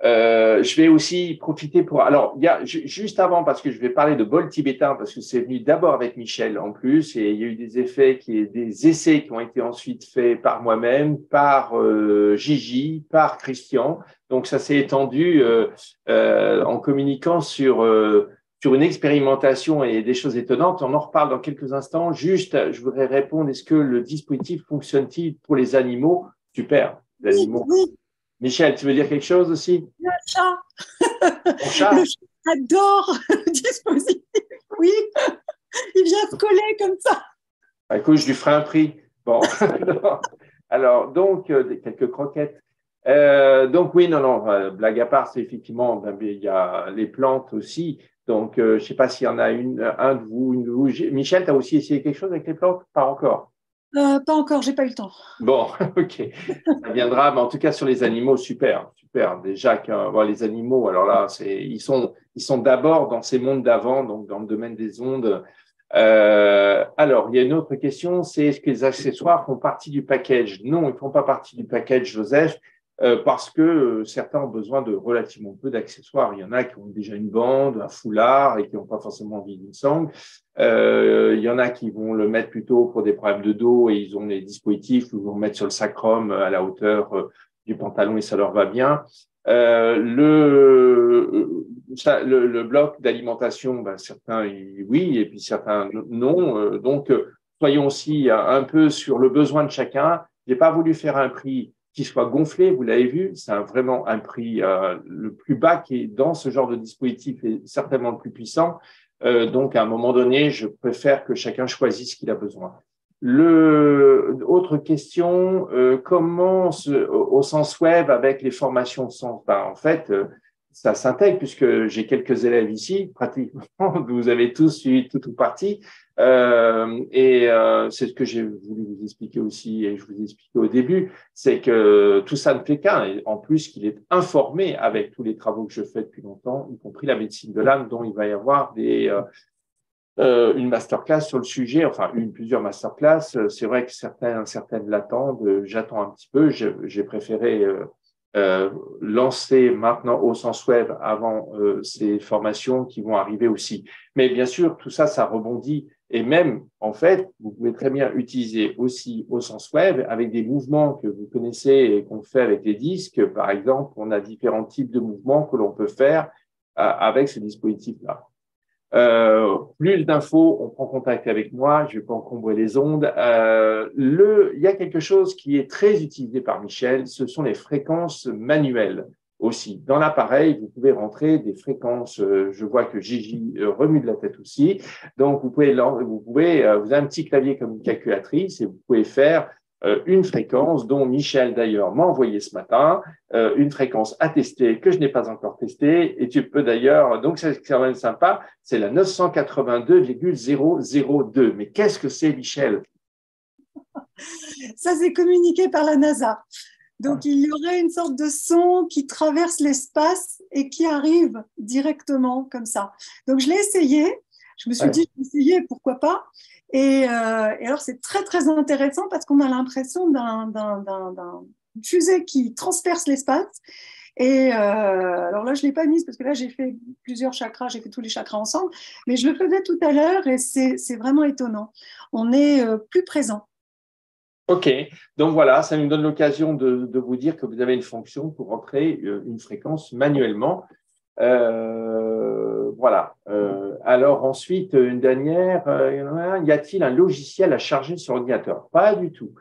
je vais aussi profiter pour… Alors, il y a, juste avant, parce que je vais parler de bol tibétain, parce que c'est venu d'abord avec Michel en plus, et il y a eu des essais qui ont été ensuite faits par moi-même, par Gigi, par Christian. Donc, ça s'est étendu en communiquant sur une expérimentation et des choses étonnantes. On en reparle dans quelques instants. Juste, je voudrais répondre, est-ce que le dispositif fonctionne-t-il pour les animaux? Super, les animaux. Oui. Michel, tu veux dire quelque chose aussi? Le chat. Mon chat. Le chat adore le dispositif. Oui, il vient se coller comme ça. Écoute, je lui ferai un prix. Bon, alors donc, quelques croquettes. Donc oui, non, blague à part, c'est effectivement, il y a les plantes aussi. Donc, je ne sais pas s'il y en a un de vous, une de vous. Michel, tu as aussi essayé quelque chose avec les plantes? Pas encore. Pas encore, j'ai pas eu le temps. Bon, ok, ça viendra, mais en tout cas sur les animaux, super. Déjà les animaux, alors là, ils sont d'abord dans ces mondes d'avant, donc dans le domaine des ondes. Alors, il y a une autre question, c'est est-ce que les accessoires font partie du package? Non, ils ne font pas partie du package, Joseph, parce que certains ont besoin de relativement peu d'accessoires. Il y en a qui ont déjà une bande, un foulard et qui n'ont pas forcément envie d'une sangle. Il y en a qui vont le mettre plutôt pour des problèmes de dos et ils ont des dispositifs où ils vont mettre sur le sacrum à la hauteur du pantalon et ça leur va bien. Le bloc d'alimentation, certains oui et puis certains non. Donc, soyons aussi un peu sur le besoin de chacun. J'ai pas voulu faire un prix qui soit gonflé, vous l'avez vu, c'est vraiment un prix le plus bas qui est dans ce genre de dispositif et certainement le plus puissant. Donc, à un moment donné, je préfère que chacun choisisse ce qu'il a besoin. Autre question, comment au sens web avec les formations de sens? En fait, ça s'intègre puisque j'ai quelques élèves ici, pratiquement, vous avez tous suivi tout ou partie. C'est ce que j'ai voulu vous expliquer aussi et je vous ai expliqué au début, c'est que tout ça ne fait qu'un. Et en plus, qu'il est informé avec tous les travaux que je fais depuis longtemps, y compris la médecine de l'âme, dont il va y avoir une masterclass sur le sujet, enfin plusieurs masterclass. C'est vrai que certaines l'attendent. J'attends un petit peu. J'ai préféré lancer maintenant au sens web avant ces formations qui vont arriver aussi. Mais bien sûr, tout ça, ça rebondit. Et même, en fait, vous pouvez très bien utiliser aussi au sens web avec des mouvements que vous connaissez et qu'on fait avec les disques. Par exemple, on a différents types de mouvements que l'on peut faire avec ce dispositif-là. Plus d'infos, on prend contact avec moi, je ne vais pas encombrer les ondes. Il y a quelque chose qui est très utilisé par Michel, ce sont les fréquences manuelles aussi. Dans l'appareil, vous pouvez rentrer des fréquences, je vois que Gigi remue de la tête aussi, donc vous avez un petit clavier comme une calculatrice et vous pouvez faire une fréquence dont Michel d'ailleurs m'a envoyé ce matin, une fréquence à tester que je n'ai pas encore testée et tu peux d'ailleurs, donc c'est quand même sympa, c'est la 982,002. Mais qu'est-ce que c'est, Michel? Ça, c'est communiqué par la NASA. Donc, il y aurait une sorte de son qui traverse l'espace et qui arrive directement comme ça. Donc, je l'ai essayé. Je me suis dit, je vais essayer, pourquoi pas. Et alors, c'est très, très intéressant parce qu'on a l'impression d'une fusée qui transperce l'espace. Et alors là, je ne l'ai pas mise parce que là, j'ai fait plusieurs chakras, j'ai fait tous les chakras ensemble. Mais je le faisais tout à l'heure et c'est vraiment étonnant. On est plus présent. OK, donc voilà, ça nous donne l'occasion de vous dire que vous avez une fonction pour entrer une fréquence manuellement. Voilà. Alors ensuite, une dernière, y a-t-il un logiciel à charger sur ordinateur? Pas du tout.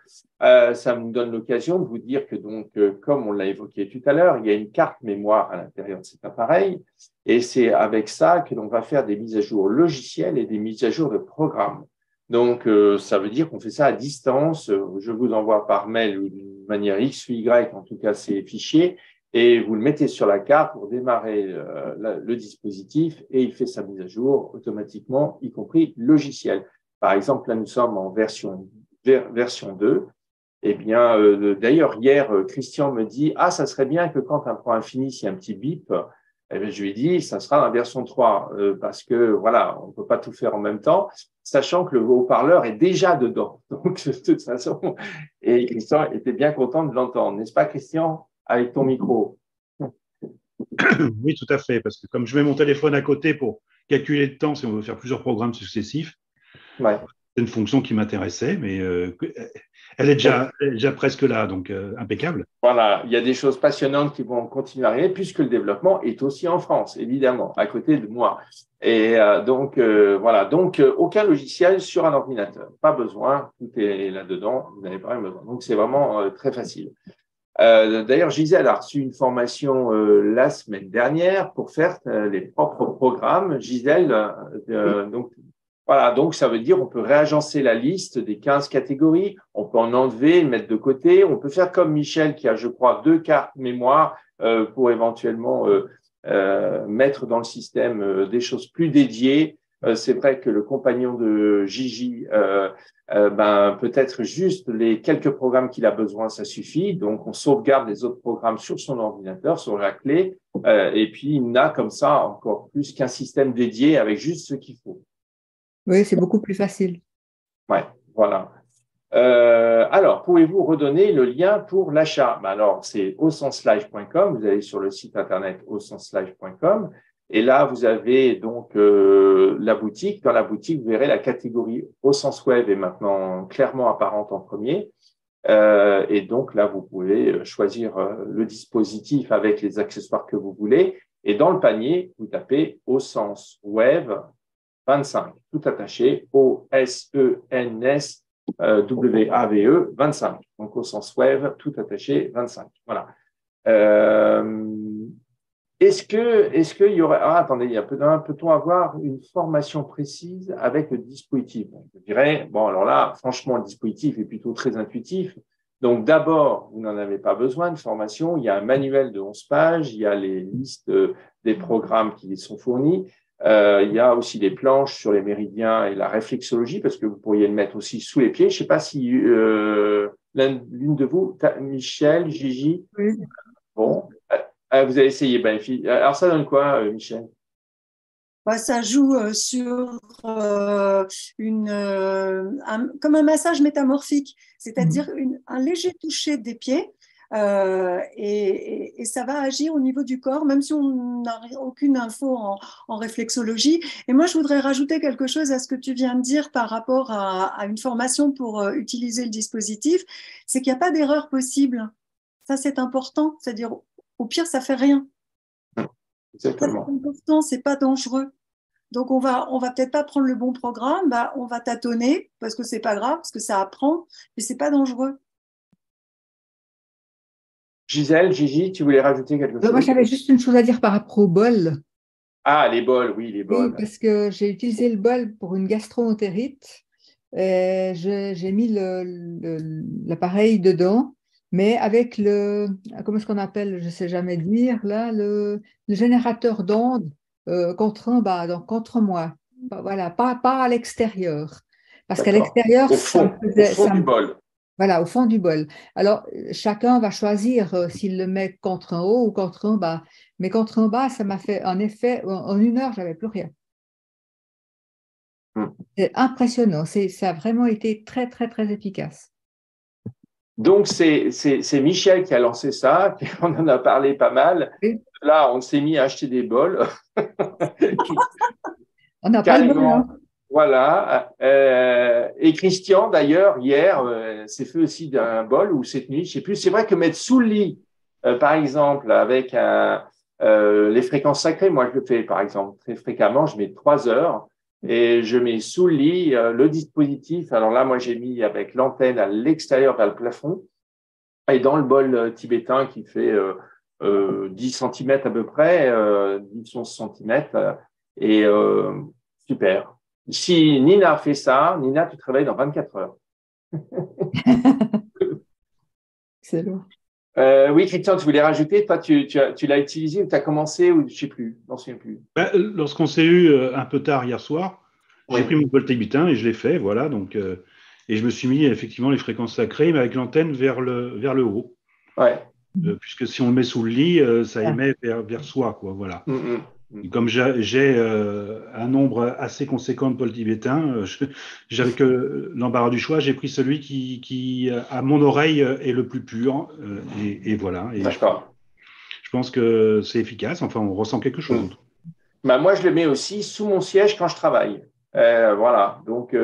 Ça nous donne l'occasion de vous dire que donc, comme on l'a évoqué tout à l'heure, il y a une carte mémoire à l'intérieur de cet appareil et c'est avec ça que l'on va faire des mises à jour logicielles et des mises à jour de programmes. Donc, ça veut dire qu'on fait ça à distance. Je vous envoie par mail ou d'une manière X ou Y, en tout cas, ces fichiers, et vous le mettez sur la carte pour démarrer le dispositif et il fait sa mise à jour automatiquement, y compris logiciel. Par exemple, là, nous sommes en version 2. Eh bien, d'ailleurs, hier, Christian me dit « Ah, ça serait bien que quand un programme finisse, il y a un petit bip. » Eh bien, je lui ai dit, ça sera dans la version 3 parce que voilà, on ne peut pas tout faire en même temps, sachant que le haut-parleur est déjà dedans. Donc, de toute façon, et Christian était bien content de l'entendre, n'est-ce pas, Christian, avec ton micro? Oui, tout à fait, parce que comme je mets mon téléphone à côté pour calculer le temps si on veut faire plusieurs programmes successifs, ouais. C'est une fonction qui m'intéressait, mais elle est déjà presque là, donc impeccable. Voilà, il y a des choses passionnantes qui vont continuer à arriver puisque le développement est aussi en France, évidemment, à côté de moi. Et donc, voilà, donc aucun logiciel sur un ordinateur, pas besoin, tout est là-dedans, vous n'avez pas besoin. Donc, c'est vraiment très facile. D'ailleurs, Gisèle a reçu une formation la semaine dernière pour faire les propres programmes. Gisèle, donc, voilà, donc ça veut dire on peut réagencer la liste des 15 catégories, on peut en enlever, mettre de côté, on peut faire comme Michel qui a, je crois, 2 cartes mémoire pour éventuellement mettre dans le système des choses plus dédiées. C'est vrai que le compagnon de Gigi, peut-être juste les quelques programmes qu'il a besoin, ça suffit. Donc, on sauvegarde les autres programmes sur son ordinateur, sur la clé, et puis il n'a comme ça encore plus qu'un système dédié avec juste ce qu'il faut. Oui, c'est beaucoup plus facile. Ouais, voilà. Alors, pouvez-vous redonner le lien pour l'achat? Alors, c'est ausenslive.com. Vous allez sur le site internet ausenslive.com. Et là, vous avez donc la boutique. Dans la boutique, vous verrez la catégorie au sens web est maintenant clairement apparente en premier. Et donc là, vous pouvez choisir le dispositif avec les accessoires que vous voulez. Et dans le panier, vous tapez au sens web 25, tout attaché, OSENSWAVE 25. Donc, au sens web, tout attaché, 25. Voilà. est-ce qu'il y aurait, attendez, peut-on avoir une formation précise avec le dispositif? Je dirais, bon, alors là, franchement, le dispositif est plutôt très intuitif. Donc, d'abord, vous n'en avez pas besoin de formation. Il y a un manuel de 11 pages. Il y a les listes des programmes qui sont fournis. Il y a aussi des planches sur les méridiens et la réflexologie, parce que vous pourriez le mettre aussi sous les pieds. Je ne sais pas si l'une de vous, Michel, Gigi, Oui. bon, vous avez essayé. Alors, ça donne quoi, Michel? Ça joue sur comme un massage métamorphique, c'est-à-dire un léger toucher des pieds. Et ça va agir au niveau du corps, même si on n'a aucune info en réflexologie. Et moi, je voudrais rajouter quelque chose à ce que tu viens de dire par rapport à une formation pour utiliser le dispositif, c'est qu'il n'y a pas d'erreur possible. Ça, c'est important. C'est-à-dire, au pire, ça fait rien. Exactement. C'est important, c'est pas dangereux. Donc, on va peut-être pas prendre le bon programme, on va tâtonner parce que c'est pas grave, parce que ça apprend, mais c'est pas dangereux. Gisèle, Gigi, tu voulais rajouter quelque chose? Moi, j'avais juste une chose à dire par rapport au bol. Ah, les bols, oui, les bols. Oui, parce que j'ai utilisé le bol pour une gastro-entérite. J'ai mis l'appareil dedans, mais avec comment est-ce qu'on appelle, je ne sais jamais dire, là, le générateur d'ondes contre en bas, donc contre moi. Voilà, pas à l'extérieur. Parce qu'à l'extérieur, au fond du bol. Voilà, au fond du bol. Alors, chacun va choisir s'il le met contre en haut ou contre en bas. Mais contre en bas, ça m'a fait un effet, en 1 heure, j'avais plus rien. C'est impressionnant. Ça a vraiment été très, très, très efficace. Donc, c'est Michel qui a lancé ça. On en a parlé pas mal. Oui. Là, on s'est mis à acheter des bols. On n'a pas le bol, hein. Voilà. Et Christian, d'ailleurs, hier, s'est fait aussi d'un bol ou cette nuit, je ne sais plus. C'est vrai que mettre sous le lit, par exemple, avec les fréquences sacrées, moi, je le fais, par exemple, très fréquemment, je mets 3 heures et je mets sous le lit le dispositif. Alors là, moi, j'ai mis avec l'antenne à l'extérieur vers le plafond et dans le bol tibétain qui fait 10 cm à peu près, 10-11 cm. Et super. Si Nina fait ça, Nina, tu travailles dans 24 heures. Excellent. Oui, Christian, tu voulais rajouter, toi, tu l'as utilisé ou tu as commencé ou je ne sais plus, je m'en souviens plus. Lorsqu'on s'est eu un peu tard hier soir, j'ai pris mon bol tibétain et je l'ai fait, voilà. Donc, et je me suis mis effectivement les fréquences sacrées, mais avec l'antenne vers le haut. Ouais. Puisque si on le met sous le lit, ça émet vers soi, quoi, voilà. Et comme j'ai un nombre assez conséquent de bols tibétains, j'avais que l'embarras du choix, j'ai pris celui qui à mon oreille est le plus pur, et voilà. Et d'accord. Je pense que c'est efficace, enfin on ressent quelque chose. Moi, je le mets aussi sous mon siège quand je travaille. Voilà, donc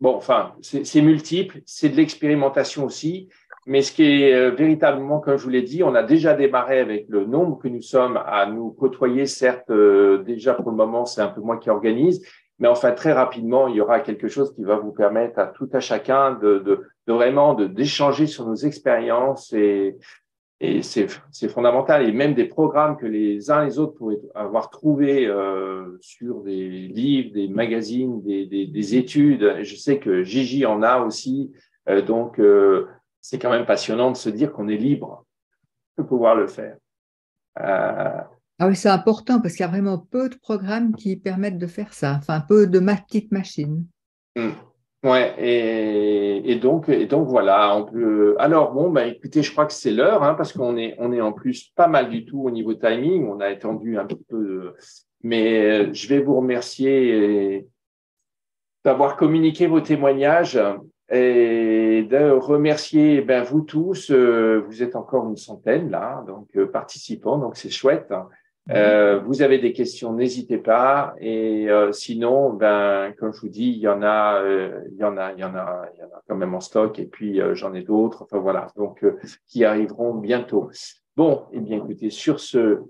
bon, enfin, c'est multiple, c'est de l'expérimentation aussi. Mais ce qui est véritablement, comme je vous l'ai dit, on a déjà démarré avec le nombre que nous sommes à nous côtoyer. Certes, déjà pour le moment, c'est un peu moi qui organise, mais enfin très rapidement, il y aura quelque chose qui va vous permettre à tout à chacun de vraiment d'échanger sur nos expériences et c'est fondamental. Et même des programmes que les uns et les autres pourraient avoir trouvés sur des livres, des magazines, des études. Je sais que Gigi en a aussi, donc c'est quand même passionnant de se dire qu'on est libre de pouvoir le faire. Ah oui, c'est important parce qu'il y a vraiment peu de programmes qui permettent de faire ça, enfin peu de petites machines. Ouais, et donc voilà, on peut. Alors bon, écoutez, je crois que c'est l'heure, hein, parce qu'on est en plus pas mal du tout au niveau timing. On a étendu un petit peu, mais je vais vous remercier d'avoir communiqué vos témoignages. Et de remercier vous tous, vous êtes encore une centaine là, donc participants, donc c'est chouette. Vous avez des questions, n'hésitez pas. Et sinon, comme je vous dis, il y en a quand même en stock. Et puis j'en ai d'autres. Enfin voilà, donc qui arriveront bientôt. Bon, eh bien écoutez, sur ce,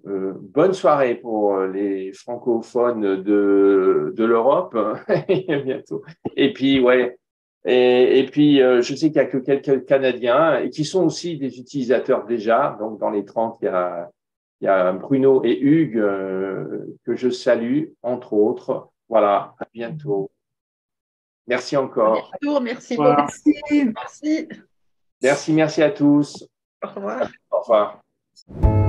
bonne soirée pour les francophones de l'Europe. À bientôt. Et puis ouais. Et puis, je sais qu'il y a que quelques Canadiens et qui sont aussi des utilisateurs déjà. Donc, dans les 30, il y a il y a Bruno et Hugues que je salue, entre autres. Voilà, à bientôt. Merci encore. À bientôt, merci beaucoup. Merci. Merci. Merci à tous. Au revoir. Au revoir.